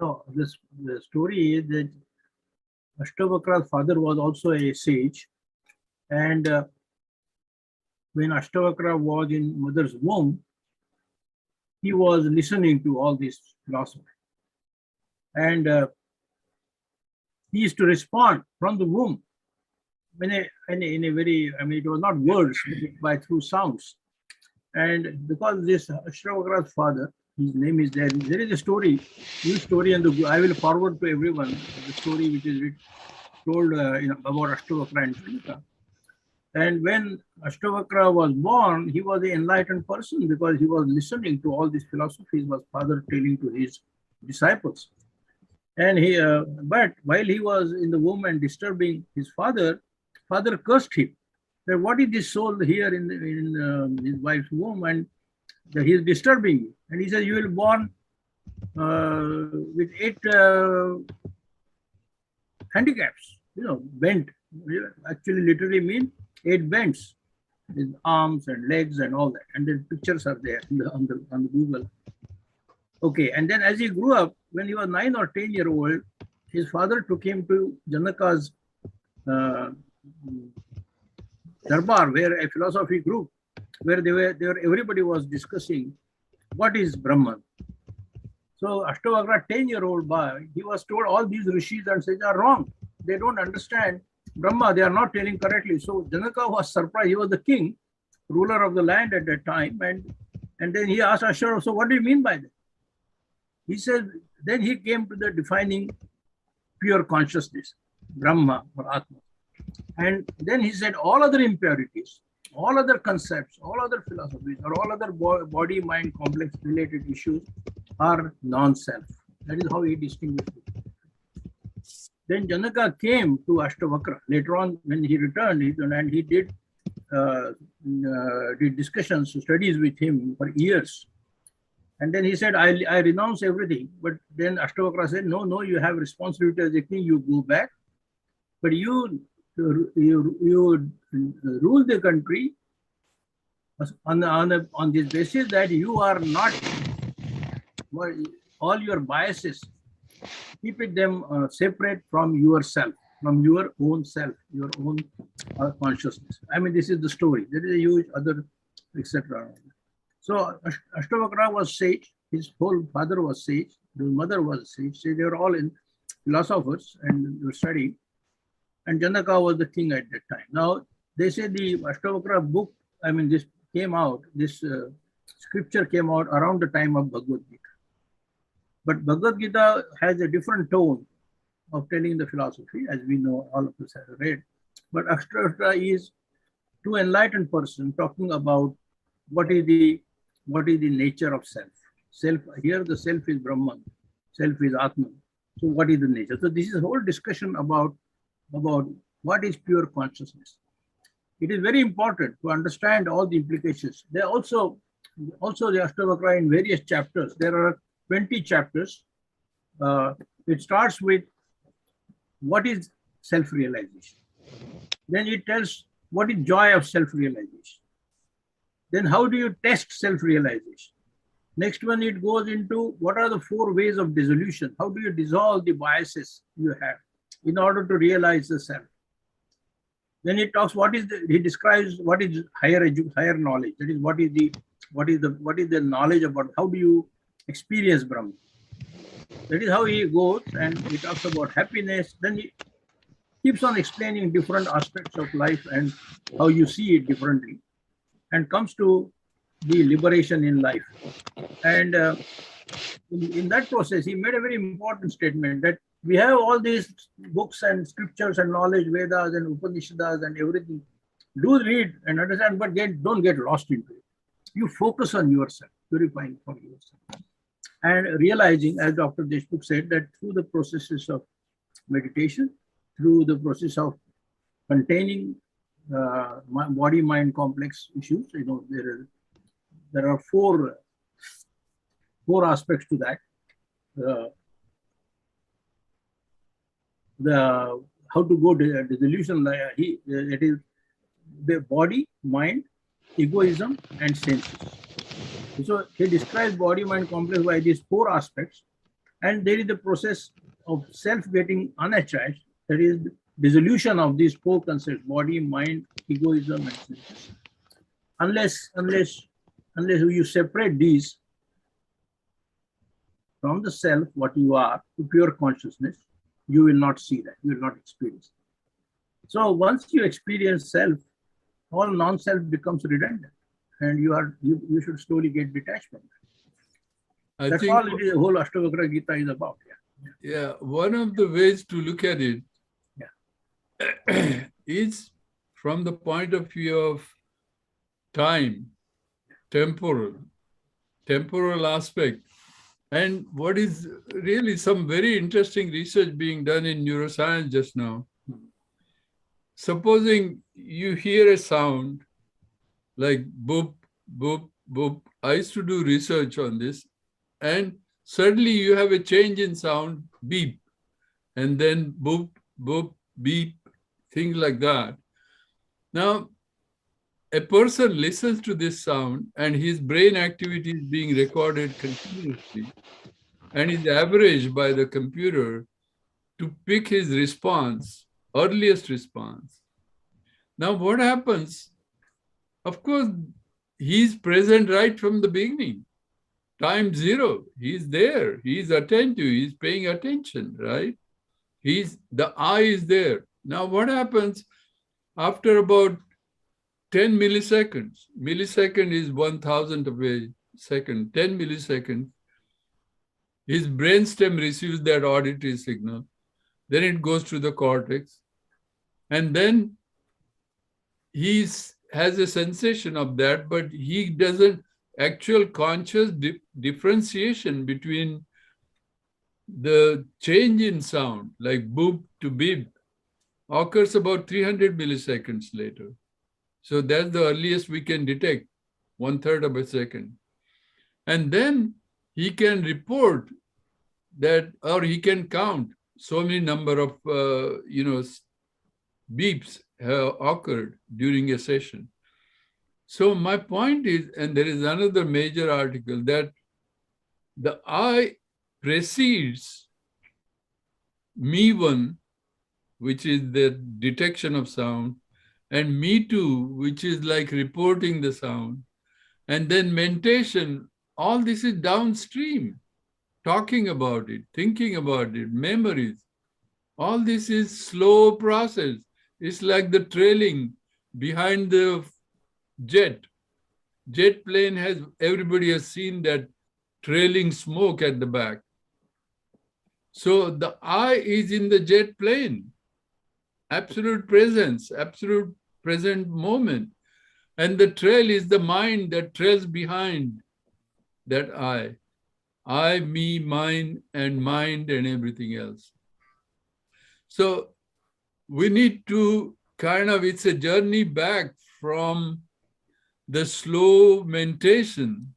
no, the story is that Ashtavakra's father was also a sage, and when Ashtavakra was in mother's womb, he was listening to all these philosophers, and he used to respond from the womb in a very, it was not words, but through sounds. And because this Ashtavakra's father, his name is there. There is a story, new story, and I will forward to everyone the story which is told about Ashtavakra and Shanaka. And when Ashtavakra was born, he was an enlightened person because he was listening to all these philosophies was father telling to his disciples. And but while he was in the womb and disturbing his father cursed him. That what is this soul here in his wife's womb, and he is disturbing you. And he says, you will born with 8 handicaps, bent. Actually, literally mean 8 bends with arms and legs and all that. And the pictures are there on the Google. Okay, and then as he grew up, when he was 9 or 10 years old, his father took him to Janaka's darbar, where a philosophy group, where everybody was discussing what is Brahman. So Ashtavakra, 10-year-old boy, he was told all these rishis and sages are wrong. They don't understand Brahma. They are not telling correctly. So Janaka was surprised. He was the king, ruler of the land at that time, and then he asked Ashtavakra, so what do you mean by that? He said, then he came to the defining pure consciousness, Brahma or Atma. And then he said all other impurities, all other concepts, all other philosophies, or all other body-mind complex related issues are non-self. That is how he distinguished it. Then Janaka came to Ashtavakra. Later on, when he returned, and he did discussions, studies with him for years. And then he said, I renounce everything. But then Ashtavakra said, no, you have responsibility as a king, you go back. But you rule the country on this basis that you are not, all your biases, keep them separate from yourself, from your own self, your own consciousness. This is the story. There is a huge other, etc. So Ashtavakra was sage. His whole father was sage. His mother was sage. So they were all in philosophers and they were studying. And Janaka was the king at that time. Now, they say the Ashtavakra book, this came out, this scripture came out around the time of Bhagavad Gita. But Bhagavad Gita has a different tone of telling the philosophy, as we know, all of us have read. But Astavakra is to enlightened person talking about what is the nature of self. Self here, the self is Brahman, self is Atman. So what is the nature? So this is a whole discussion about what is pure consciousness. It is very important to understand all the implications. There also the Astavakra in various chapters. There are 20 chapters. It starts with what is self-realization. Then it tells what is joy of self-realization. Then how do you test self-realization? Next one, it goes into what are the 4 ways of dissolution? How do you dissolve the biases you have in order to realize the self? Then it talks he describes what is higher knowledge. That is what is the knowledge about how do you experience Brahman. That is how he goes, and he talks about happiness. Then he keeps on explaining different aspects of life and how you see it differently, and comes to the liberation in life. And in that process, he made a very important statement that we have all these books and scriptures and knowledge, Vedas and Upanishads and everything. Do read and understand, but don't get lost into it. You focus on yourself, purifying for yourself. And realizing, as Dr. Deshmukh said, that through the processes of meditation, through the process of containing body-mind complex issues, there are four aspects to that. The how to go to dissolution. It is the body, mind, egoism, and senses. So he describes body-mind complex by these 4 aspects, and there is the process of self getting unattached. That is dissolution of these 4 concepts: body, mind, egoism, and senses. Unless you separate these from the self, what you are, to pure consciousness, you will not see that. You will not experience it. So once you experience self, all non-self becomes redundant, and you should slowly get detached from that. That's all the whole Astavakra Gita is about. Yeah, one of the ways to look at it is from the point of view of time, temporal aspect. And what is really some very interesting research being done in neuroscience just now. Supposing you hear a sound like boop, boop, boop. I used to do research on this, and suddenly you have a change in sound, beep, and then boop, boop, beep, things like that. Now, a person listens to this sound and his brain activity is being recorded continuously and is averaged by the computer to pick his response, earliest response. Now, what happens? Of course, he's present right from the beginning. Time 0, he's there, he's attentive, he's paying attention, right? The eye is there. Now, what happens after about 10 milliseconds? Millisecond is 1,000th of a second. 10 milliseconds. His brainstem receives that auditory signal. Then it goes to the cortex. And then he has a sensation of that, but he doesn't actual conscious differentiation between the change in sound, like boop to beep, occurs about 300 milliseconds later. So that's the earliest we can detect, 1/3 of a second. And then he can report that, or he can count so many number of, beeps have occurred during a session. So my point is, and there is another major article, that the eye precedes me one, which is the detection of sound, and me two, which is like reporting the sound, and then mentation. All this is downstream, talking about it, thinking about it, memories. All this is slow process. It's like the trailing behind the jet. Jet plane everybody has seen that trailing smoke at the back. So the I is in the jet plane, absolute presence, absolute present moment. And the trail is the mind that trails behind that I, me, mine, and mind, and everything else. So we need to kind of, it's a journey back from the slow meditation,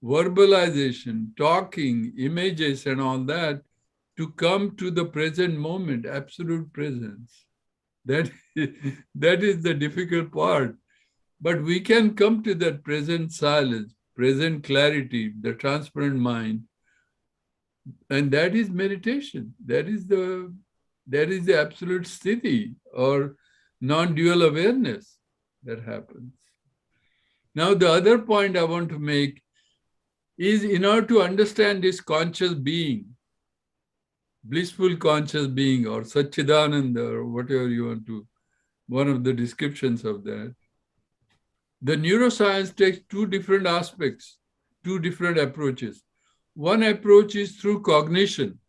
verbalization, talking, images, and all that, to come to the present moment, absolute presence. That is the difficult part. But we can come to that present silence, present clarity, the transparent mind. And that is meditation. That is the absolute sthiti, or non-dual awareness that happens. Now, the other point I want to make is, in order to understand this conscious being, blissful conscious being, or Satchidananda, or whatever you want to, one of the descriptions of that, the neuroscience takes two different aspects, two different approaches. One approach is through cognition.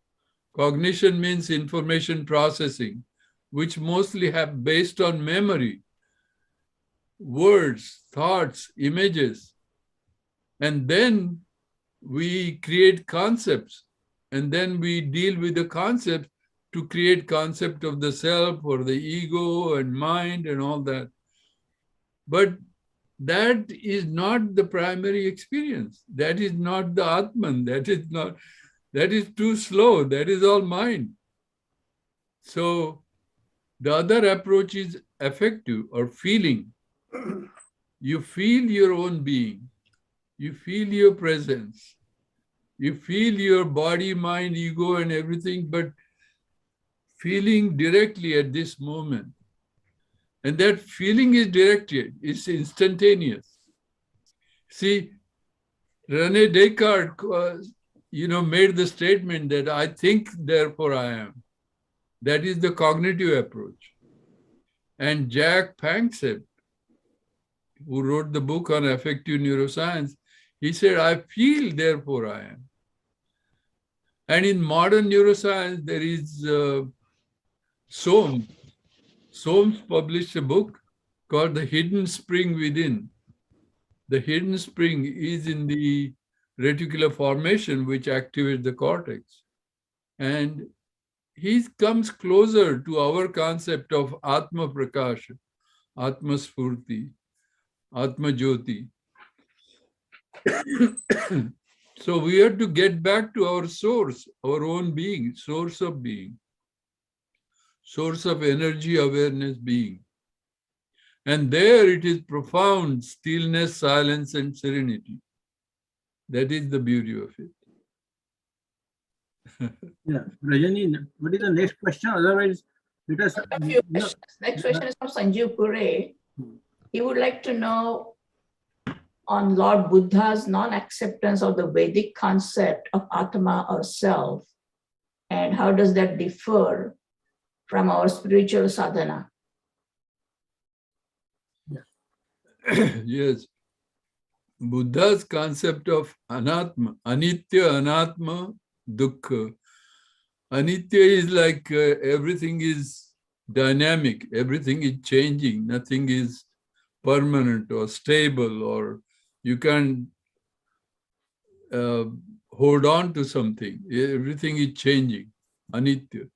Cognition means information processing, which mostly have based on memory, words, thoughts, images. And then we create concepts, and then we deal with the concepts to create concept of the self or the ego and mind and all that. But that is not the primary experience. That is not the Atman. That is too slow. That is all mind. So the other approach is affective, or feeling. You feel your own being. You feel your presence. You feel your body, mind, ego, and everything, but feeling directly at this moment. And that feeling is directed, it's instantaneous. See, Rene Descartes, made the statement that I think, therefore I am. That is the cognitive approach. And Jack Panksepp, who wrote the book on affective neuroscience, he said, I feel, therefore I am. And in modern neuroscience, there is Soames. Soames published a book called The Hidden Spring Within. The hidden spring is in the reticular formation, which activates the cortex. And he comes closer to our concept of Atma Prakasha, Atma Spurti, Atma Jyoti. So we have to get back to our source, our own being, source of energy, awareness, being. And there it is profound stillness, silence, and serenity. That is the beauty of it. Yeah, Rajani, what is the next question? Otherwise, let us. Next question is from Sanjeev Pure. He would like to know on Lord Buddha's non-acceptance of the Vedic concept of Atma or self, and how does that differ from our spiritual sadhana? Yes. Buddha's concept of anatma, anitya, anatma, dukkha. Anitya is like everything is dynamic, everything is changing, nothing is permanent or stable, or you can't hold on to something. Everything is changing, anitya.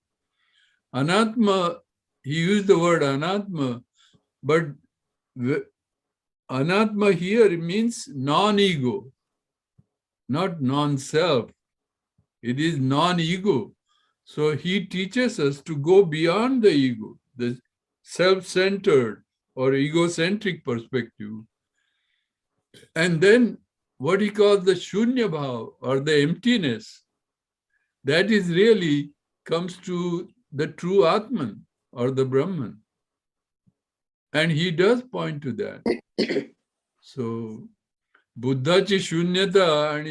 Anatma, he used the word anatma, but anatma here means non-ego, not non-self. It is non-ego. So he teaches us to go beyond the ego, the self-centered or egocentric perspective. And then what he calls the shunya bhava, or the emptiness, that is really comes to the true Atman or the Brahman. And he does point to that. So Buddhachi shunyata and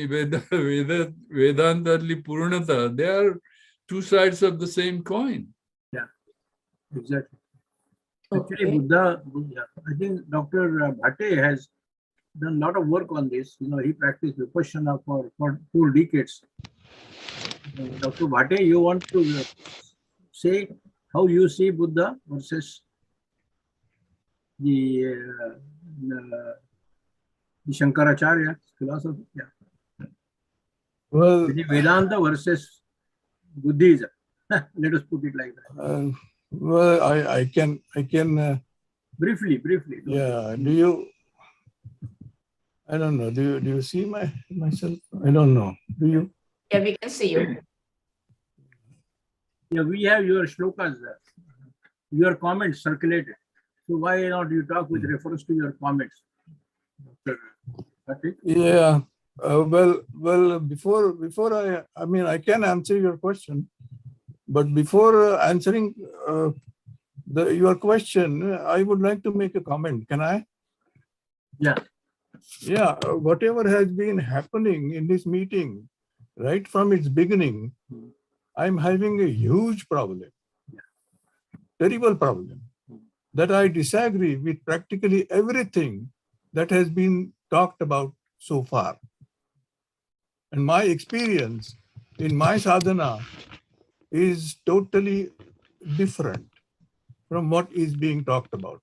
Vedantarli purnata, they are two sides of the same coin. Yeah, exactly. Okay. Actually, Buddha, I think Dr. Bhatte has done a lot of work on this. He practiced Vipassana for 4 decades. Dr. Bhate, you want to say how you see Buddha versus the Shankaracharya philosophy? Yeah. Well, The Vedanta versus Buddhism. Let us put it like that. well, I can. Briefly. Yeah. Do you? I don't know. Do you see myself? I don't know. Do you? Yeah, we can see you. Yeah, we have your shlokas, your comments circulated. So why not you talk with reference to your comments? Dr. Bhate? Yeah. Well. Before I mean, I can answer your question, but before answering your question, I would like to make a comment. Can I? Yeah. Yeah. Whatever has been happening in this meeting, right from its beginning, I'm having a huge problem, terrible problem, that I disagree with practically everything that has been talked about so far. And my experience in my sadhana is totally different from what is being talked about.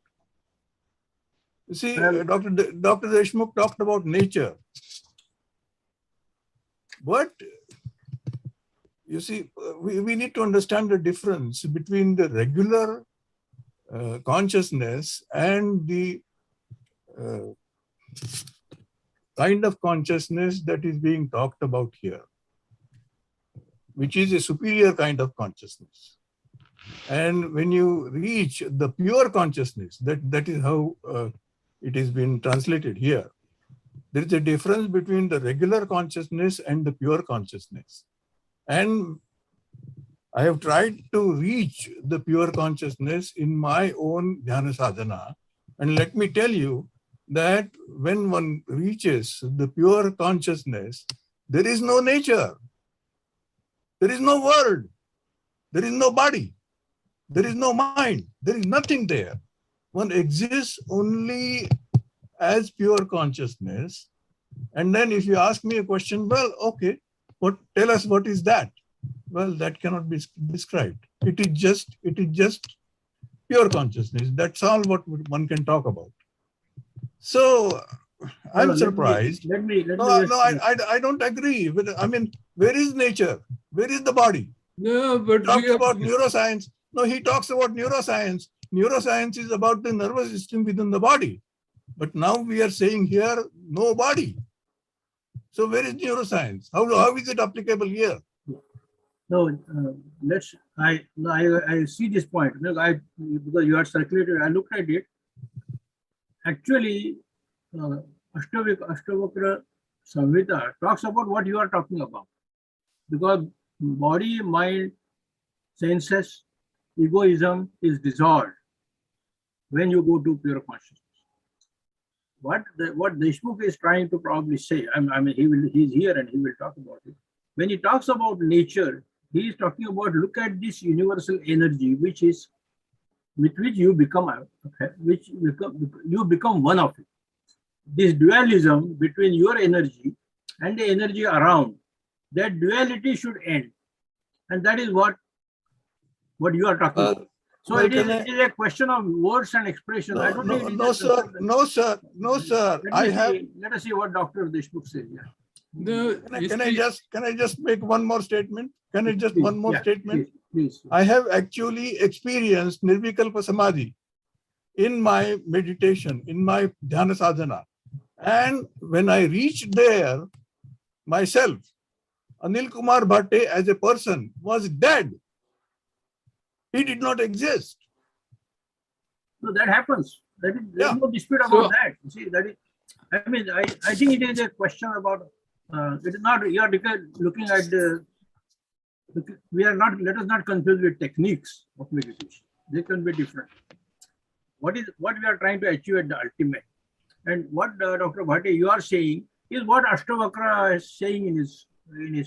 You see, Dr. Deshmukh talked about nature. But you see, we need to understand the difference between the regular consciousness and the kind of consciousness that is being talked about here, which is a superior kind of consciousness. And when you reach the pure consciousness, that is how it has been translated here. There is a difference between the regular consciousness and the pure consciousness. And I have tried to reach the pure consciousness in my own dhyana sadhana. And let me tell you that when one reaches the pure consciousness, there is no nature, there is no world, there is no body, there is no mind, there is nothing there. One exists only as pure consciousness. And then if you ask me a question, well, okay, tell us what is that? Well, that cannot be described. It is just pure consciousness. That's all what one can talk about. So I'm surprised. I don't agree with. I mean, where is nature? Where is the body? No, but he talks about neuroscience. No, he talks about neuroscience. Neuroscience is about the nervous system within the body. But now we are saying here, no body. So where is neuroscience? How is it applicable here? No, I see this point. Because you are circulated, I looked at it. Actually, Astavakra Samhita talks about what you are talking about. Because body, mind, senses, egoism is dissolved when you go to pure consciousness. What Deshmukh is trying to probably say, I mean, he's here and he will talk about it. When he talks about nature, he is talking about, look at this universal energy, with which you become one of it. This dualism between your energy and the energy around, that duality should end, and that is what you are talking about. So it is a question of words and expression. I don't think no, sir. Let us see what Dr. Deshmukh says. Yeah. No, can I just make one more statement? Can I just one more statement? Please. I have actually experienced Nirvikalpa Samadhi in my meditation, in my dhyana sadhana. And when I reached there, myself, Anil Kumar Bhatte as a person was dead. He did not exist. No, that happens. There is no dispute about that. You see, that is, I mean, I think it is a question about, it is not, you are looking at the, let us not confuse with techniques of meditation. They can be different. What we are trying to achieve at the ultimate. And what Dr. Bhate, you are saying is what Astavakra is saying in his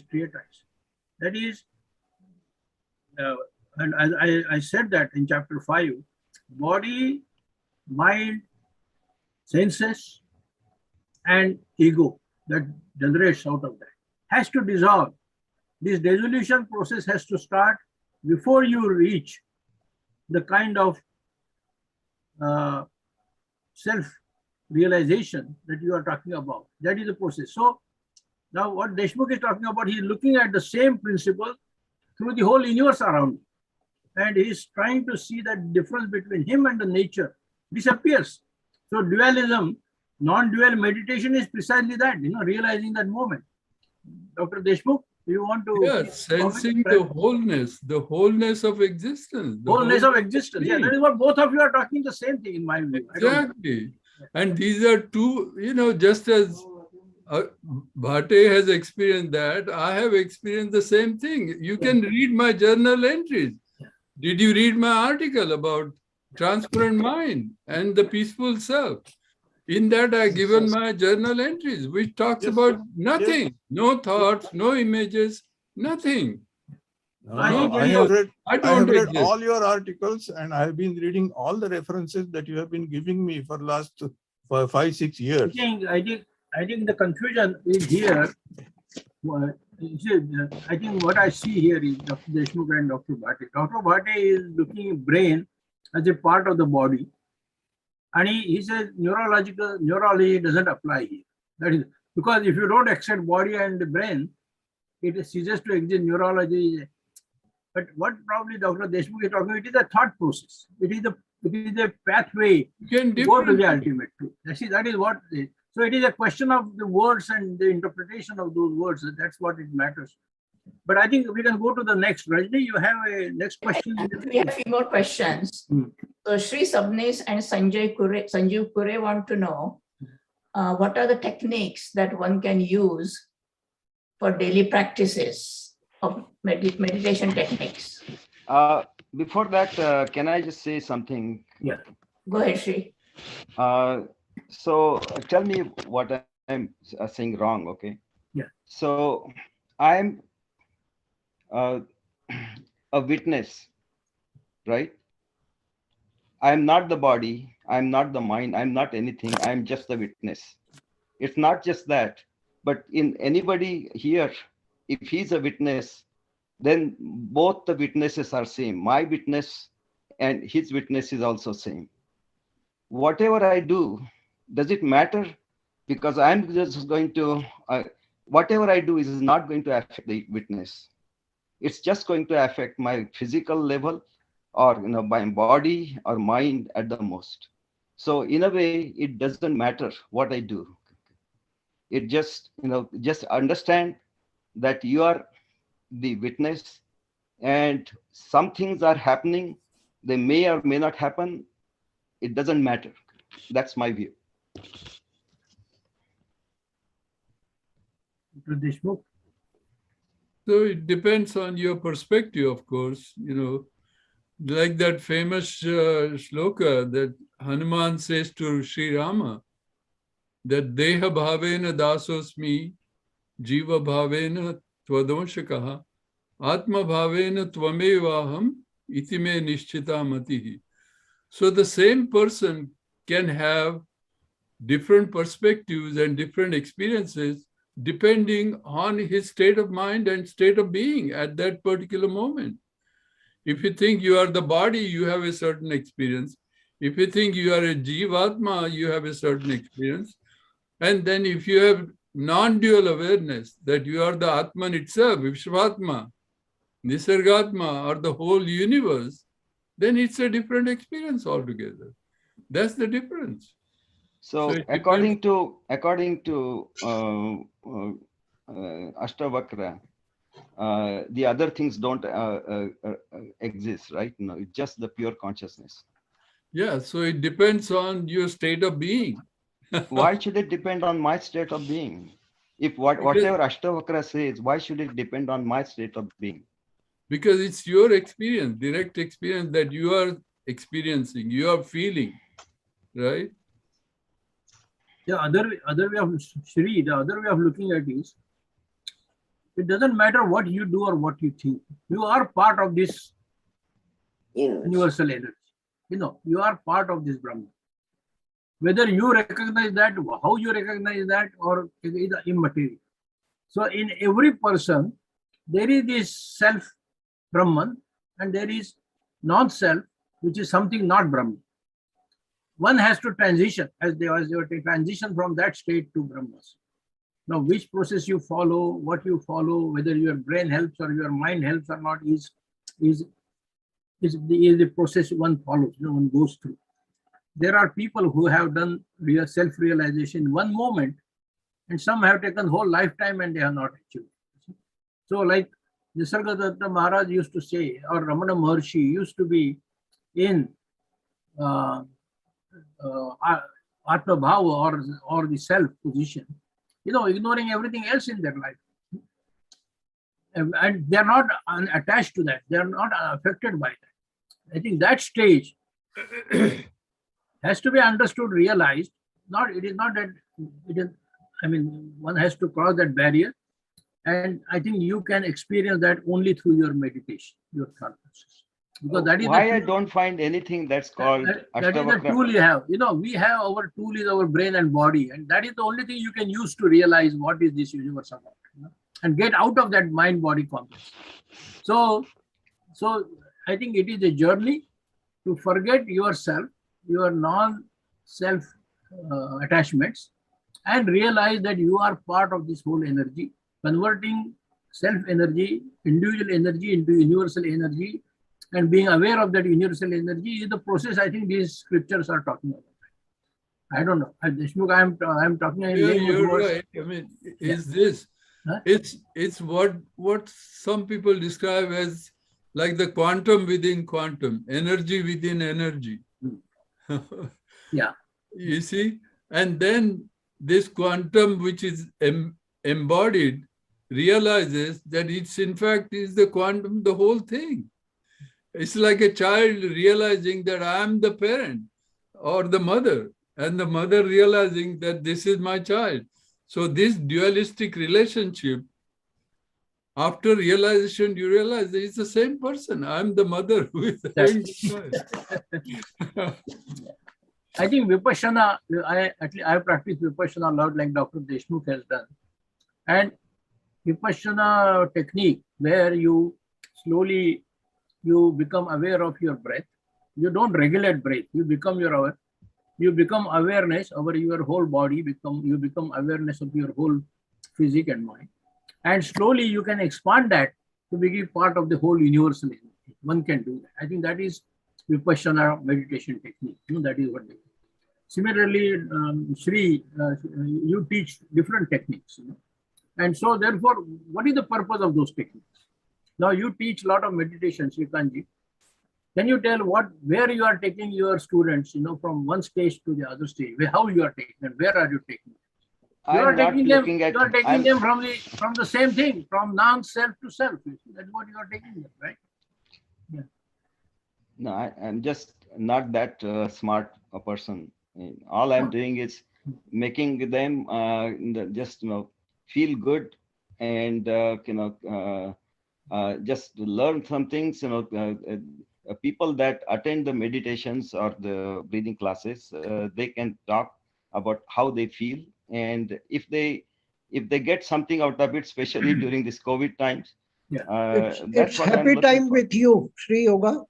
treatise. That is, and I said that in chapter 5, body, mind, senses, and ego that generates out of that has to dissolve this dissolution process has to start before you reach the kind of self-realization that you are talking about. That is the process. So now what Deshmukh is talking about, he is looking at the same principle through the whole universe around him. And he is trying to see that difference between him and the nature disappears. So dualism, non-dual meditation is precisely that, realizing that moment. Dr. Deshmukh, do you want to? Yes, sensing the wholeness of existence. The wholeness of existence. Yeah, that is what both of you are talking the same thing in my view. Exactly. And these are two, just as Bhate has experienced that, I have experienced the same thing. You can read my journal entries. Did you read my article about transparent mind and the peaceful self? In that, I have given my journal entries, which talks about nothing, no thoughts, no images, nothing. I have read all your articles, and I have been reading all the references that you have been giving me for last 5-6 years. I think the confusion is here. I think what I see here is Dr. Deshmukh and Dr. Bhate. Dr. Bhate is looking at brain as a part of the body. And he says neurology doesn't apply here. That is because if you don't accept body and the brain, it ceases to exist. Neurology. But what probably Dr. Deshmukh is talking about, it is a thought process. It is a pathway to go to the ultimate truth. That is what. So it is a question of the words and the interpretation of those words. That's what it matters. But I think we can go to the next. Rajni, you have a next question? We have a few more questions. So Sri Sabnis and Sanjeev Kure want to know what are the techniques that one can use for daily practices of meditation techniques? Before that, can I just say something? Yeah. Go ahead, Sri. So tell me what I'm saying wrong, okay? Yeah. So I'm a witness, right? I'm not the body, I'm not the mind, I'm not anything, I'm just the witness. It's not just that, but in anybody here, if he's a witness, then both the witnesses are same. My witness and his witness is also same. Whatever I do, does it matter? Because I'm just going to, whatever I do is not going to affect the witness. It's just going to affect my physical level or my body or mind at the most. So in a way, it doesn't matter what I do. It just, just understand that you are the witness and some things are happening. They may or may not happen. It doesn't matter. That's my view. Deshmukh. So it depends on your perspective, of course. Like that famous shloka that Hanuman says to Sri Rama, that Deha bhavena dasosmi, jiva bhavena tvadomshakaha, atma bhavena tvamevaham, iti me nishchita matihi. So the same person can have different perspectives and different experiences depending on his state of mind and state of being at that particular moment. If you think you are the body, you have a certain experience. If you think you are a Jivatma, you have a certain experience. And then if you have non-dual awareness that you are the Atman itself, Vishvatma, Nisargatma, or the whole universe, then it's a different experience altogether. That's the difference. So according to Astavakra, the other things don't exist, right? No, it's just the pure consciousness. Yeah, so it depends on your state of being. Why should it depend on my state of being? If whatever Astavakra says, why should it depend on my state of being? Because it's your experience, direct experience that you are experiencing, you are feeling, right? The other way of Shri, the other way of looking at it is, it doesn't matter what you do or what you think. You are part of this universal energy. You are part of this Brahman. Whether you recognize that, how you recognize that, or is immaterial. So in every person, there is this self Brahman and there is non-self, which is something not Brahman. One has to transition as they were to transition from that state to Brahmas. Now, which process you follow, what you follow, whether your brain helps or your mind helps or not, is the process one follows, one goes through. There are people who have done real self-realization in one moment, and some have taken whole lifetime and they have not achieved. So, like Nisargadatta Maharaj used to say, or Ramana Maharshi used to be in Atma Bhava or the self position, ignoring everything else in their life. And they're not attached to that. They're not affected by that. I think that stage has to be understood, realized. It is not that it is, one has to cross that barrier. And I think you can experience that only through your meditation, your thought process. Because that is why I don't find anything that's called that is the tool you have. We have our tool is our brain and body, and that is the only thing you can use to realize what is this universe about, and get out of that mind-body complex. So I think it is a journey to forget yourself, your non-self attachments, and realize that you are part of this whole energy, converting self-energy, individual energy into universal energy, and being aware of that universal energy is the process I think these scriptures are talking about. I don't know. Deshmukh, I'm talking. You're right. Is this? Huh? It's what some people describe as like the quantum within quantum, energy within energy. Yeah. You see, and then this quantum, which is embodied, realizes that it's in fact is the quantum, the whole thing. It's like a child realizing that I am the parent or the mother, and the mother realizing that this is my child. So this dualistic relationship, after realization, you realize that it's the same person. I'm the mother who is having the child. I think Vipassana, I practice Vipassana a lot like Dr. Deshmukh has done. And Vipassana technique where you slowly become aware of your breath. You don't regulate breath. You become awareness over your whole body. You become awareness of your whole physique and mind. And slowly you can expand that to become part of the whole universal energy. One can do that. I think that is Vipassana meditation technique. That is what they do. Similarly, Sri, you teach different techniques. And so therefore, what is the purpose of those techniques? Now you teach a lot of meditation, Srikanji. Can you tell where you are taking your students, from one stage to the other stage? How you are taking them? Where are you taking them? You are taking them from the same thing, from non-self to self. That's what you are taking them, right? Yeah. No, I'm just not that smart a person. All I'm doing is making them just feel good and just learn some things. People that attend the meditations or the breathing classes, they can talk about how they feel, and if they get something out of it, especially during this COVID times. It's happy time with you, Sri Yoga.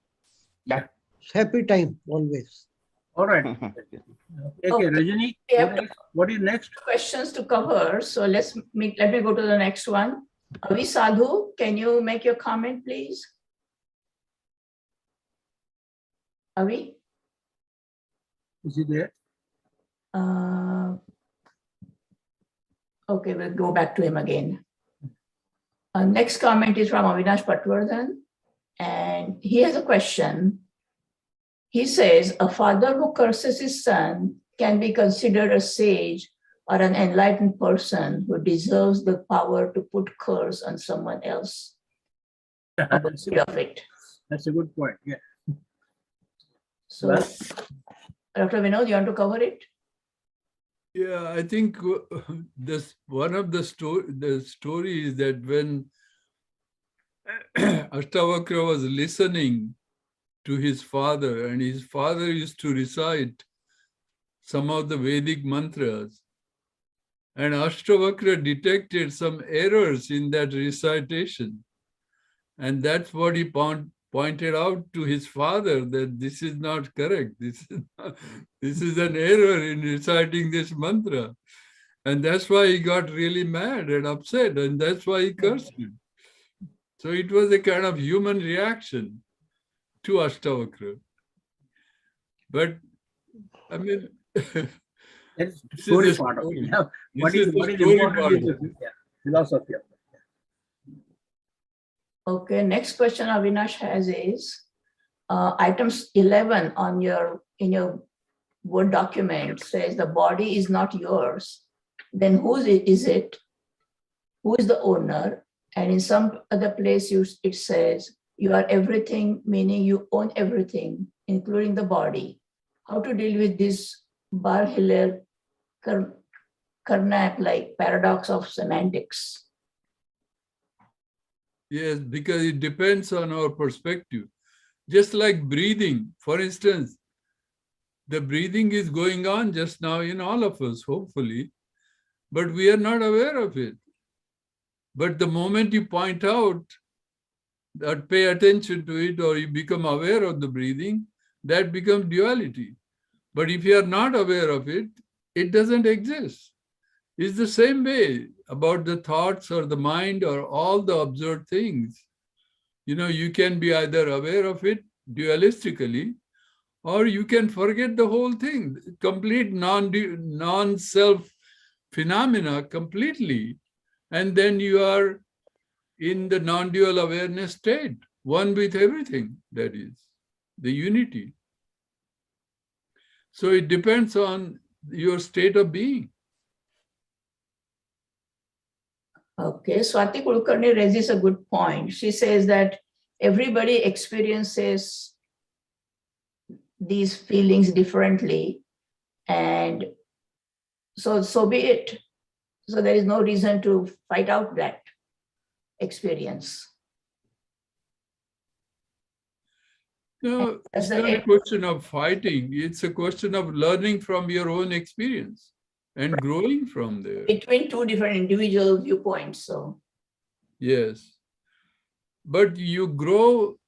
Yeah, it's happy time always. All right. Okay, Rajini, what is next? Questions to cover. So let me go to the next one. Avi Sadhu, can you make your comment, please? Avi? Is he there? Okay, we'll go back to him again. Next comment is from Avinash Patwardhan, and he has a question. He says, a father who curses his son can be considered a sage or an enlightened person who deserves the power to put curse on someone else. That's a good point. Yeah. So, Dr. Vinod, you want to cover it? Yeah, I think this one of the story is that when Astavakra was listening to his father, and his father used to recite some of the Vedic mantras, And Astavakra detected some errors in that recitation. And that's what he pointed out to his father, that this is not correct. This is an error in reciting this mantra. And that's why he got really mad and upset. And that's why he cursed him. So it was a kind of human reaction to Astavakra. But I mean, That's this story is the part of story. it. Yeah. This What is is the story important part is of it. the philosophy of it. Okay, next question Avinash has is items 11 on in your Word document says the body is not yours. Then whose is it? Who is the owner? And in some other place it says you are everything, meaning you own everything, including the body. How to deal with this Bar Hillel Karnak like paradox of semantics? Yes, because it depends on our perspective. Just like breathing, for instance, the breathing is going on just now in all of us, hopefully, but we are not aware of it. But the moment you point out or pay attention to it, or you become aware of the breathing, that becomes duality. But if you are not aware of it, it doesn't exist. It's the same way about the thoughts or the mind or all the observed things. You know, you can be either aware of it dualistically, or you can forget the whole thing, complete non-self phenomena completely. And then you are in the non-dual awareness state, one with everything, that is, the unity. So it depends on your state of being. Okay, Swati Kulkarni raises a good point. She says that everybody experiences these feelings differently, and so be it. So there is no reason to fight out that experience. No, it's not a question of fighting. It's a question of learning from your own experience and growing from there. Between two different individual viewpoints. So yes, but you grow,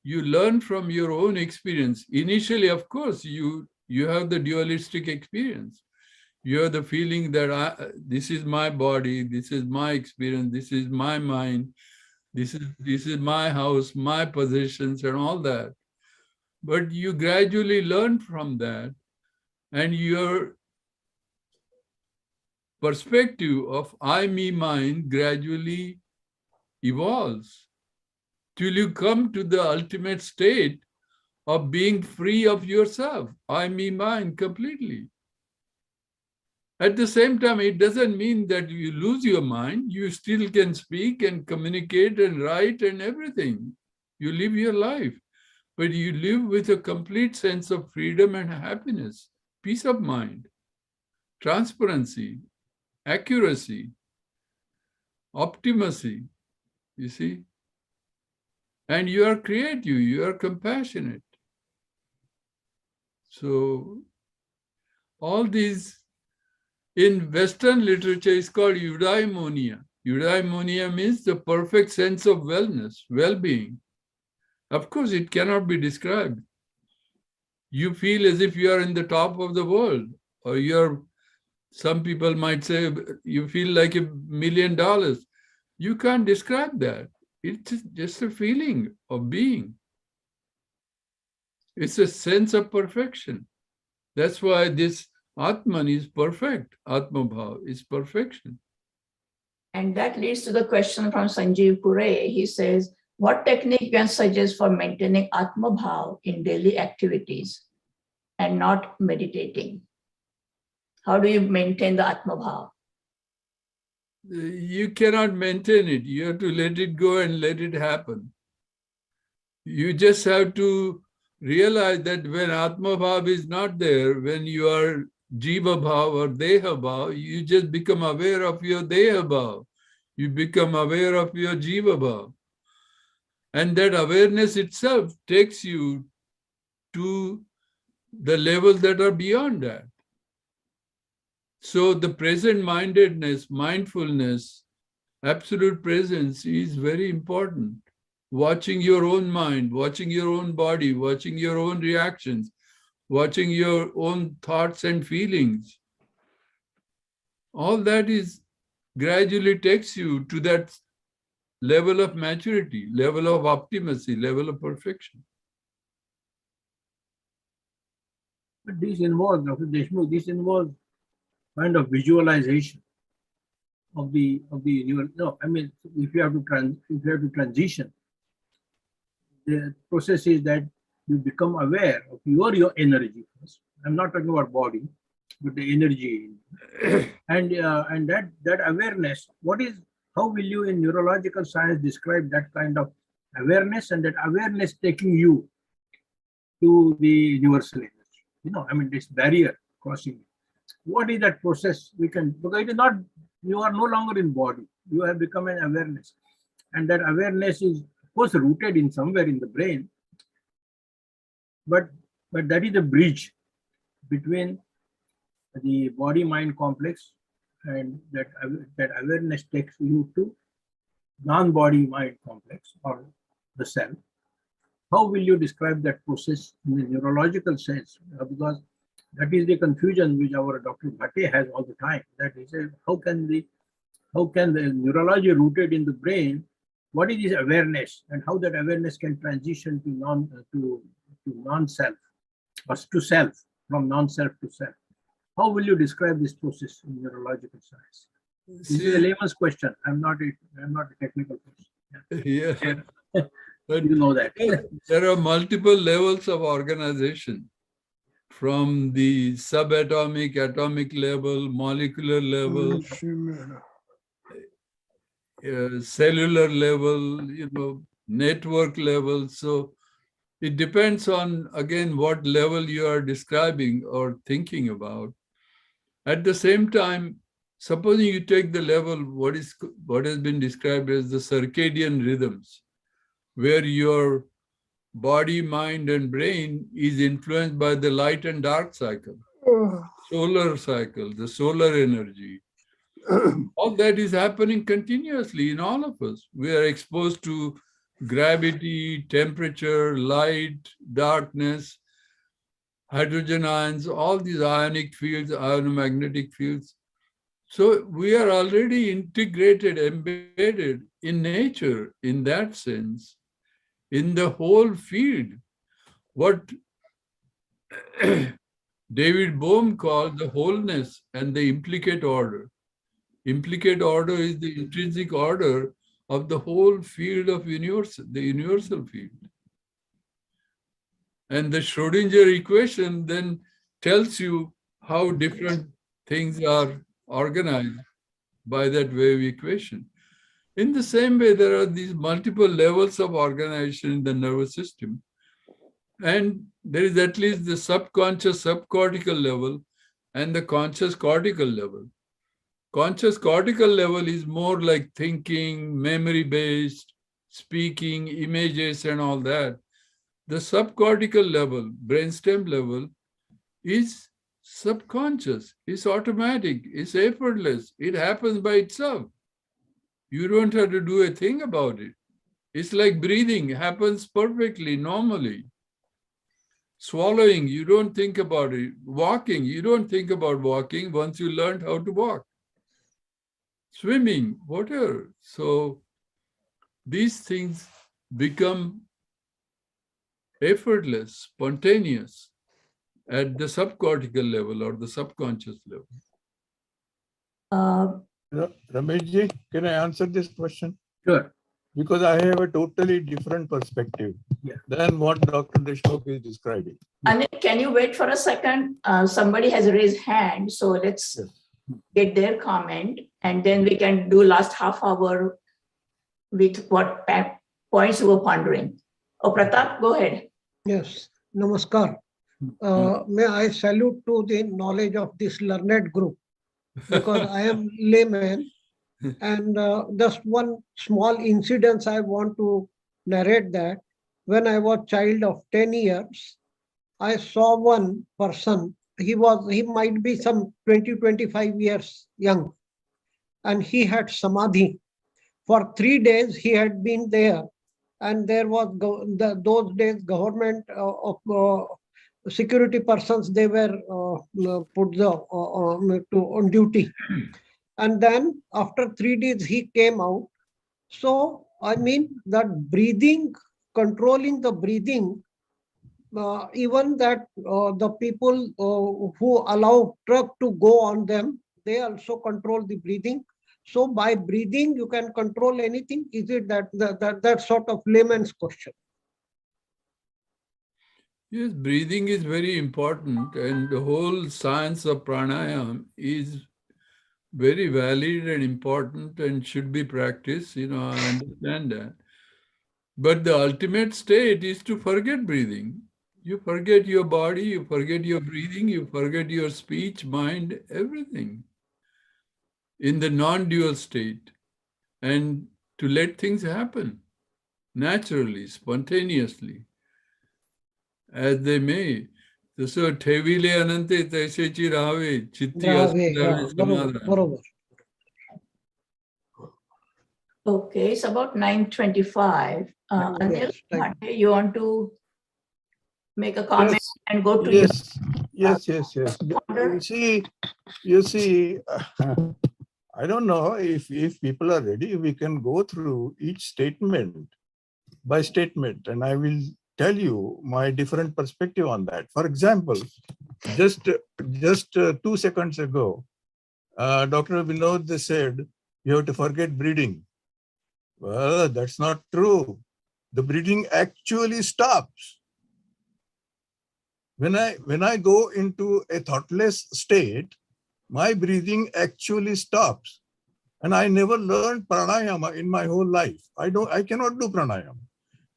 you learn from your own experience. Initially, of course, you have the dualistic experience. You have the feeling that this is my body, this is my experience, this is my mind, this is my house, my possessions, and all that. But you gradually learn from that, and your perspective of I, me, mine gradually evolves till you come to the ultimate state of being free of yourself, I, me, mine completely. At the same time, it doesn't mean that you lose your mind. You still can speak and communicate and write and everything. You live your life, but you live with a complete sense of freedom and happiness, peace of mind, transparency, accuracy, optimacy, you see. And you are creative, you are compassionate. So all these in Western literature is called eudaimonia. Eudaimonia means the perfect sense of wellness, well-being. Of course, it cannot be described. You feel as if you are in the top of the world, or some people might say you feel like $1 million. You can't describe that. It's just a feeling of being. It's a sense of perfection. That's why this Atman is perfect. Atma Bhav is perfection. and that leads to the question from Sanjeev Pure. He says, what technique you can suggest for maintaining Atma Bhav in daily activities and not meditating? How do you maintain the Atma Bhav? You cannot maintain it. You have to let it go and let it happen. You just have to realize that when Atma Bhav is not there, when you are Jiva Bhav or Deha Bhav, you just become aware of your Deha Bhav. You become aware of your Jiva Bhav. And that awareness itself takes you to the levels that are beyond that. So the present-mindedness, mindfulness, absolute presence is very important. Watching your own mind, watching your own body, watching your own reactions, watching your own thoughts and feelings. All that is gradually takes you to that level of maturity, level of optimacy, level of perfection. But this involves, Dr. Deshmukh, this involves kind of visualization of the universe. No, I mean, if you have to transition, the process is that you become aware of your energy first. I'm not talking about body, but the energy, and that awareness. How will you in neurological science describe that kind of awareness, and that awareness taking you to the universal energy? I mean, this barrier crossing. What is that process? Because it is not, you are no longer in body. You have become an awareness. And that awareness is, of course, rooted in somewhere in the brain. But that is the bridge between the body-mind complex, and that awareness takes you to non-body-mind complex, or the self. How will you describe that process in the neurological sense? Because that is the confusion which our Dr. Bhatte has all the time. That he says, how can the neurology rooted in the brain, what is this awareness, and how that awareness can transition to non-self, or to self, from non-self to self? How will you describe this process in neurological science? This is a layman's question. I'm not a technical person. Yeah. But you know that. There are multiple levels of organization, from the subatomic, atomic level, molecular level, cellular level, network level. So it depends on, again, what level you are describing or thinking about. At the same time, supposing you take the level, what has been described as the circadian rhythms, where your body, mind, and brain is influenced by the light and dark cycle, solar cycle, the solar energy. All that is happening continuously in all of us. We are exposed to gravity, temperature, light, darkness, hydrogen ions, all these ionic fields, ionomagnetic fields. So we are already integrated, embedded in nature in that sense, in the whole field. What David Bohm called the wholeness and the implicate order. Implicate order is the intrinsic order of the whole field of the universal field. And the Schrodinger equation then tells you how different things are organized by that wave equation. In the same way, there are these multiple levels of organization in the nervous system. And there is at least the subconscious subcortical level and the conscious cortical level. Conscious cortical level is more like thinking, memory-based, speaking, images, and all that. The subcortical level, brainstem level, is subconscious, it's automatic, it's effortless, it happens by itself. You don't have to do a thing about it. It's like breathing, happens perfectly, normally. Swallowing, you don't think about it. Walking, you don't think about walking once you learned how to walk. Swimming, whatever. So these things become effortless, spontaneous at the subcortical level or the subconscious level. Rameshji, can I answer this question? Sure. Because I have a totally different perspective than what Dr. Deshmukh is describing. Anil, can you wait for a second? Somebody has raised hand, so let's get their comment, and then we can do last half hour with what points you were pondering. Oh, Pratap, go ahead. Yes, namaskar. May I salute to the knowledge of this learned group, because I am layman, and just one small incident I want to narrate that. When I was child of 10 years, I saw one person, he might be some 20, 25 years young, and he had samadhi. For 3 days he had been there, and there was those days government of security persons, they were put on duty. And then after 3 days he came out. So I mean that breathing, controlling the breathing, even that the people who allow truck to go on them, they also control the breathing. So by breathing you can control anything. Is it that sort of layman's question? Yes, breathing is very important, and the whole science of pranayama is very valid and important and should be practiced. I understand that. But the ultimate state is to forget breathing. You forget your body, you forget your breathing, you forget your speech, mind, everything in the non-dual state, and to let things happen naturally, spontaneously, as they may. So, ठेविले अनंते तैसेची राहावे, चित्ती असंधावे समाधान. बरोबर. Okay, it's about 9:25. Anil, Yes, thank Bhate, you want to make a comment Yes, and go to yes, yes. Order. You see, I don't know if people are ready, we can go through each statement by statement, and I will tell you my different perspective on that. For example, just 2 seconds ago, Dr. Vinod said, you have to forget breathing. Well, that's not true. The breathing actually stops. When I go into a thoughtless state, my breathing actually stops. And I never learned pranayama in my whole life. I cannot do pranayama.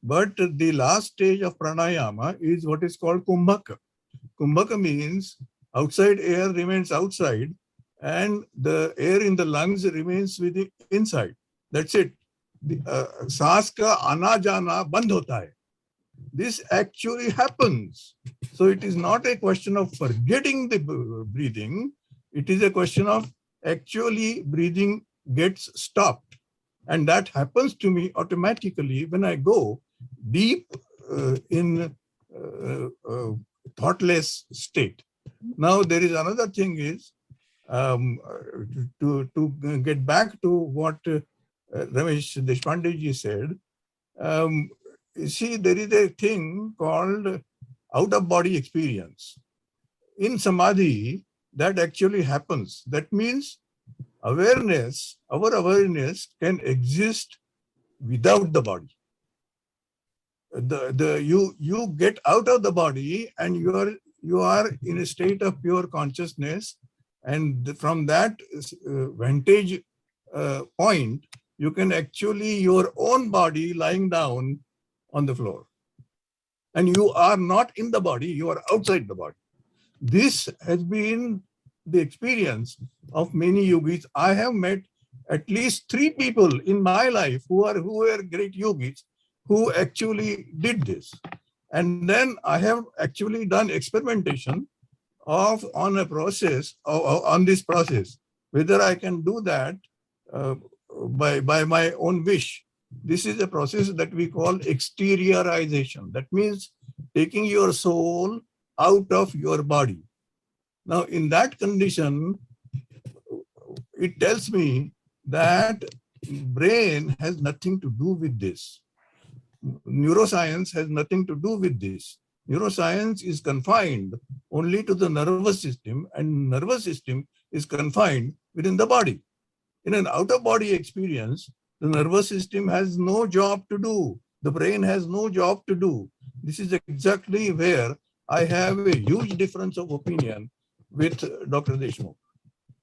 But the last stage of pranayama is what is called kumbhaka. Kumbhaka means outside air remains outside and the air in the lungs remains with the inside. That's it. सांस का आना जाना बंद होता है. This actually happens. So it is not a question of forgetting the breathing. It is a question of actually breathing gets stopped. And that happens to me automatically when I go deep in thoughtless state. Now there is another thing is to get back to what Ramesh Deshpande ji said. You see, there is a thing called out-of-body experience. In Samadhi, that actually happens. That means awareness, our awareness can exist without the body. You get out of the body and you are in a state of pure consciousness, and from that vantage point, you can actually your own body lying down on the floor. And you are not in the body, you are outside the body. This has been the experience of many yogis. I have met at least 3 people in my life who were great yogis who actually did this. And then I have actually done experimentation on a process, on this process, whether I can do that by my own wish. This is a process that we call exteriorization. That means taking your soul out of your body. Now, in that condition, it tells me that brain has nothing to do with this. Neuroscience has nothing to do with this. Neuroscience is confined only to the nervous system, and nervous system is confined within the body. In an out-of-body experience, the nervous system has no job to do. The brain has no job to do. This is exactly where I have a huge difference of opinion with Dr. Deshmukh.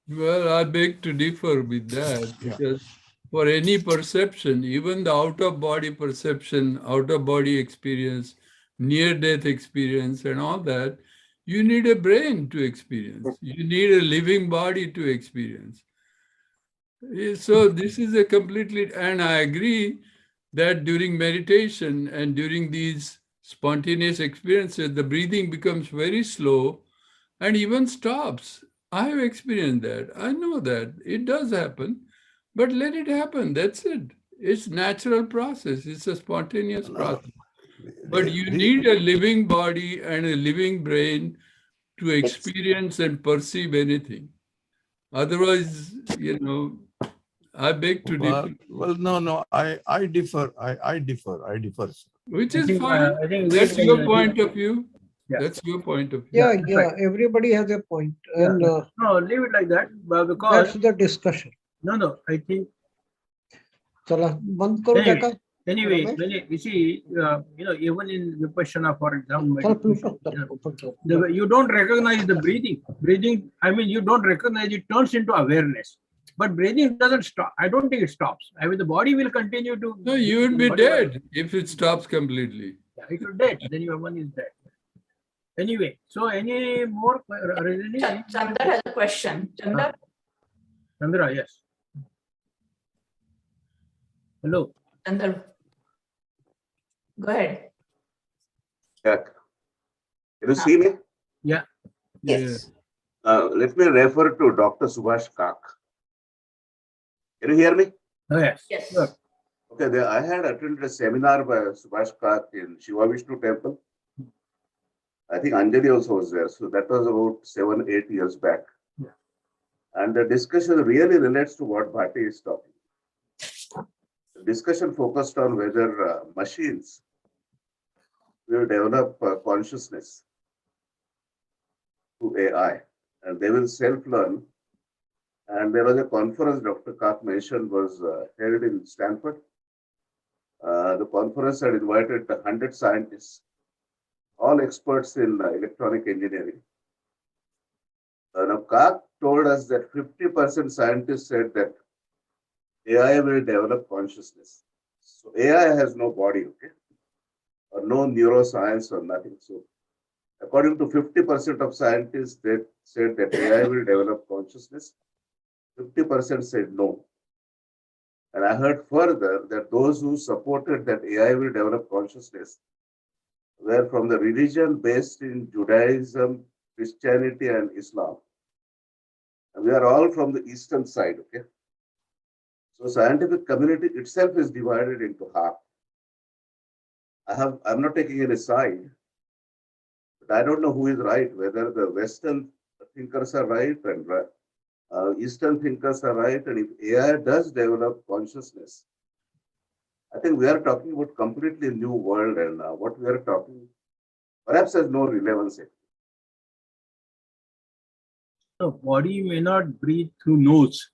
Well, I beg to differ with that, because for any perception, even the out-of-body perception, out-of-body experience, near-death experience and all that, you need a brain to experience. You need a living body to experience. So this is a completely, and I agree that during meditation and during these spontaneous experiences, the breathing becomes very slow and even stops. I have experienced that. I know that it does happen, but let it happen. That's it. It's natural process. It's a spontaneous process. But you need a living body and a living brain to experience and perceive anything. Otherwise, I beg to differ. Well, no, I differ. I differ. Which I is think, fine. I think That's we your can, point of view. Yeah. That's your point of view. Yeah, that's yeah, right. everybody has a point, Yeah. and No, leave it like that, but that's because the discussion. no, I think चला बंद करो anyway, देखा anyway, Ramesh? you see, even in Vipassana, for example, चल meditation, Pluto you don't recognize the breathing. Breathing, I mean, you don't recognize it turns into awareness. But breathing doesn't stop. I don't think it stops. I mean, the body will continue to. No, you would be whatever. dead if it stops completely. Yeah, it will dead. Then your one is dead. Anyway, so any more reasoning? Chandra has a question. Chandra? Chandra, yes. Hello. Chandra. Go ahead. Yeah. Can you see me? Yeah. Yes. Let me refer to Dr. Subhash Kak. Can you hear me? Oh, yes. Yes. Sure. Okay, I had attended a seminar by Subhash Kak in Shiva Vishnu Temple. I think Anjali also was there. So that was about 7-8 years back. Yeah. And the discussion really relates to what Bhatti is talking. The discussion focused on whether machines will develop consciousness through AI and they will self-learn. And there was a conference Dr. Kak mentioned was held in Stanford. The conference had invited 100 scientists, all experts in electronic engineering. Now, Kak told us that 50% scientists said that AI will develop consciousness. So AI has no body, okay, or no neuroscience or nothing. So according to 50% of scientists, they said that AI will develop consciousness. 50% said no. And I heard further that those who supported that AI will develop consciousness were from the religion based in Judaism, Christianity, and Islam. And we are all from the eastern side, okay? So scientific community itself is divided into half. I'm not taking any side, but I don't know who is right, whether the Western thinkers are right and Eastern thinkers are right. And if AI does develop consciousness, I think we are talking about completely new world, and what we are talking perhaps has no relevance. The body may not breathe through nose.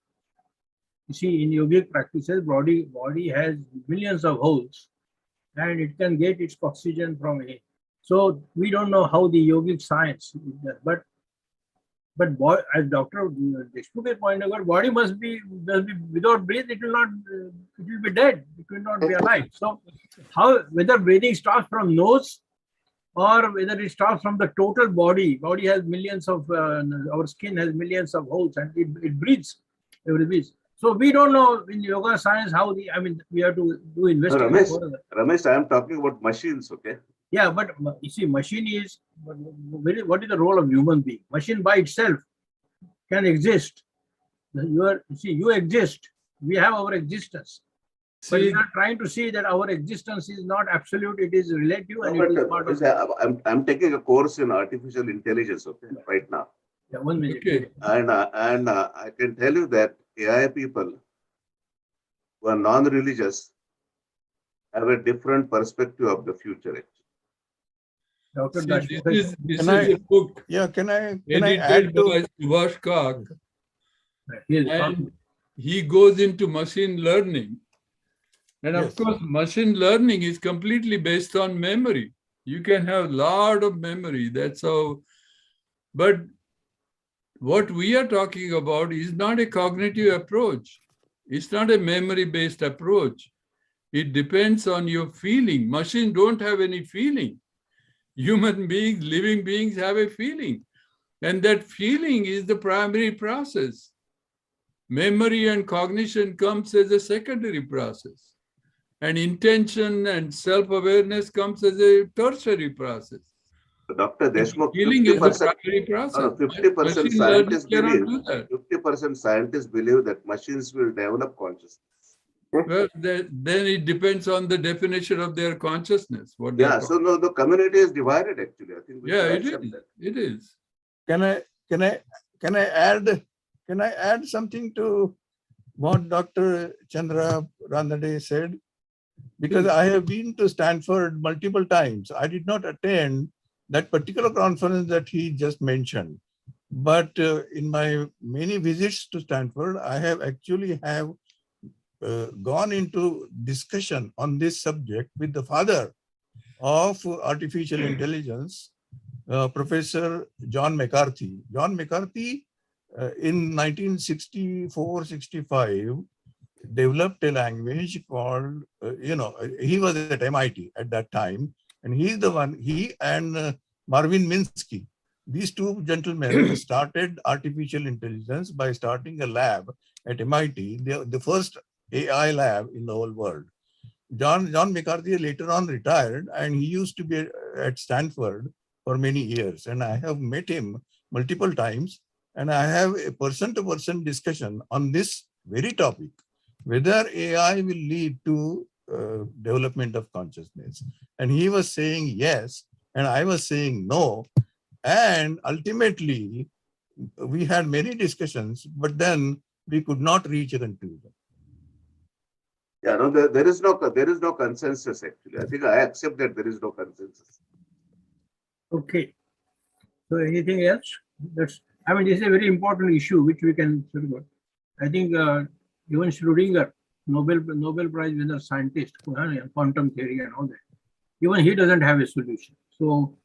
You see, in yogic practices, body has millions of holes, and it can get its oxygen from it. So we don't know how the yogic science is there, but as Dr. Deshmukh pointed out, body must be without breath. It will be dead. It will not be alive. So whether breathing starts from nose or whether it starts from the total body. Body has millions of our skin has millions of holes, and it breathes. Every breathes. So we don't know in yoga science how we have to do investigation. Ramesh, I am talking about machines, okay? Yeah, but you see, machine is, what is the role of human being? Machine by itself can exist. You exist. We have our existence. But we are trying to see that our existence is not absolute, it is relative. And it is part of I'm taking a course in artificial intelligence, okay, right now. Yeah, 1 minute. Okay. And I can tell you that AI people who are non-religious have a different perspective of the future. Dr. See, this is I- a book Yeah, can I edited add to? by Subhash Kak, Yes. and he goes into machine learning. And of Yes. course, machine learning is completely based on memory. You can have a lot of memory. That's how. But what we are talking about is not a cognitive approach. It's not a memory-based approach. It depends on your feeling. Machines don't have any feeling. Human beings, living beings have a feeling. And that feeling is the primary process. Memory and cognition comes as a secondary process. And intention and self-awareness comes as a tertiary process. Dr. Deshmukh, Healing is the 50%, primary process. 50% Machine learning scientists cannot believe, do that. 50% scientists believe that machines will develop consciousness. Well, then it depends on the definition of their consciousness. What they Yeah, are so no, the community is divided actually. I think we yeah, should it accept is. that. It is. Can I add something to what Dr. Chandra Ranade said? Because I have been to Stanford multiple times. I did not attend that particular conference that he just mentioned. But in my many visits to Stanford, I have actually gone into discussion on this subject with the father of artificial intelligence, Professor John McCarthy. John McCarthy in 1964-65 developed a language called, he was at MIT at that time, and he and Marvin Minsky, these two gentlemen started artificial intelligence by starting a lab at MIT, the first AI lab in the whole world. John McCarthy later on retired, and he used to be at Stanford for many years. And I have met him multiple times, and I have a person-to-person discussion on this very topic, whether AI will lead to development of consciousness. And he was saying yes, and I was saying no. And ultimately, we had many discussions, but then we could not reach a conclusion. Yeah, no, there is no consensus actually. I think I accept that there is no consensus. Okay. So anything else? This is a very important issue which we can sort of. I think even Schrödinger, Nobel Prize winner scientist, quantum theory and all that, even he doesn't have a solution. So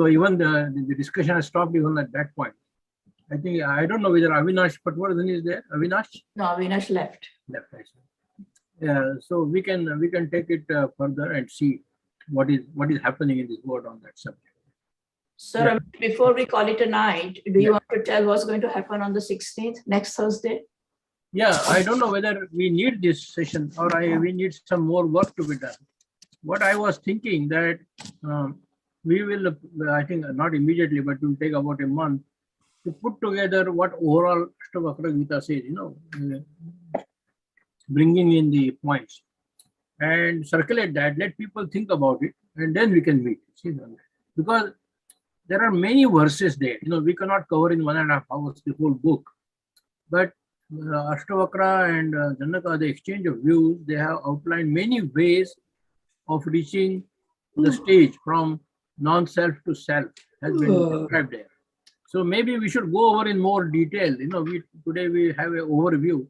even the discussion has stopped even at that point. I think I don't know whether Avinash Patwardhan is there. Avinash? No, Avinash left. Left, I see. Yeah, so we can take it further and see what is happening in this world on that subject. Sir, Yeah. before we call it a night, do you Yeah. want to tell what's going to happen on the 16th, next Thursday? Yeah, I don't know whether we need this session or we need some more work to be done. What I was thinking that we will, I think not immediately, but it will take about a month to put together what overall Astavakra Samhita says, bringing in the points and circulate that, let people think about it, and then we can meet. Because there are many verses there. We cannot cover in 1.5 hours the whole book. But Astavakra and Janaka, the exchange of views, they have outlined many ways of reaching the stage from non-self to self has been described there. So maybe we should go over in more detail. Today we have an overview,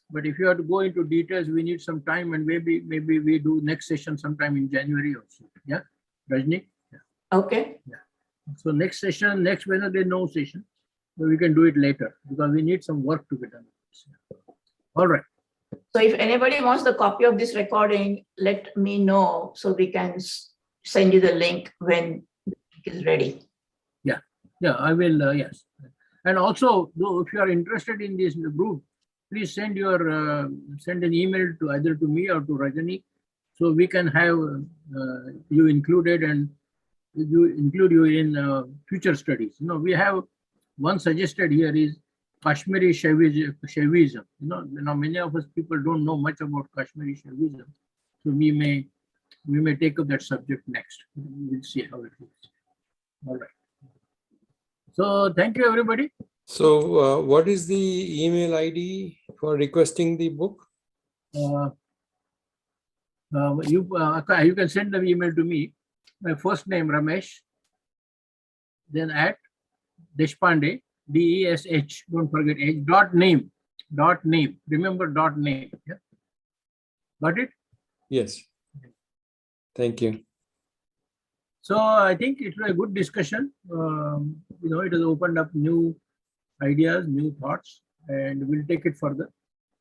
but if you have to go into details, we need some time, and maybe we do next session sometime in January also. Yeah, Rajni? Yeah. Okay. Yeah. So next session, next Wednesday, no session. So we can do it later because we need some work to be done. All right. So if anybody wants the copy of this recording, let me know so we can send you the link when it is ready. Yeah, I will. Yes. And also, if you are interested in this group, please send an email to either to me or to Rajani, so we can have you included and include you in future studies. We have one suggested here is Kashmiri Shaivism. Many of us people don't know much about Kashmiri Shaivism, so we may take up that subject next. We'll see how it goes. All right. So thank you, everybody. So what is the email ID for requesting the book? You can send the email to me. My first name Ramesh, then at Deshpande, DESH, don't forget H, name. Remember name. Yeah. Got it? Yes. Thank you. So I think it was a good discussion. It has opened up new ideas, new thoughts, and we'll take it further.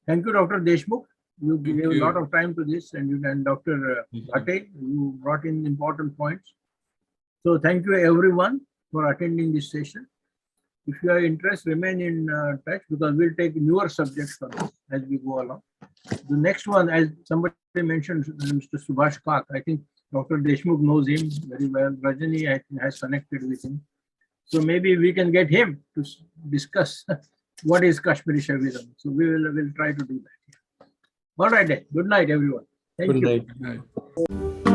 Thank you, Dr. Deshmukh. You gave a lot of time to this, and Dr. Bhate, you brought in important points. So thank you, everyone, for attending this session. If you are interested, remain in touch because we'll take newer subjects from this as we go along. The next one, as somebody mentioned, Mr. Subhash Kak, I think Dr. Deshmukh knows him very well. Rajani, I think, has connected with him. So maybe we can get him to discuss what is Kashmiri Shaivism. So we'll try to do that. All right then. Good night, everyone. Thank Good you. night. Right.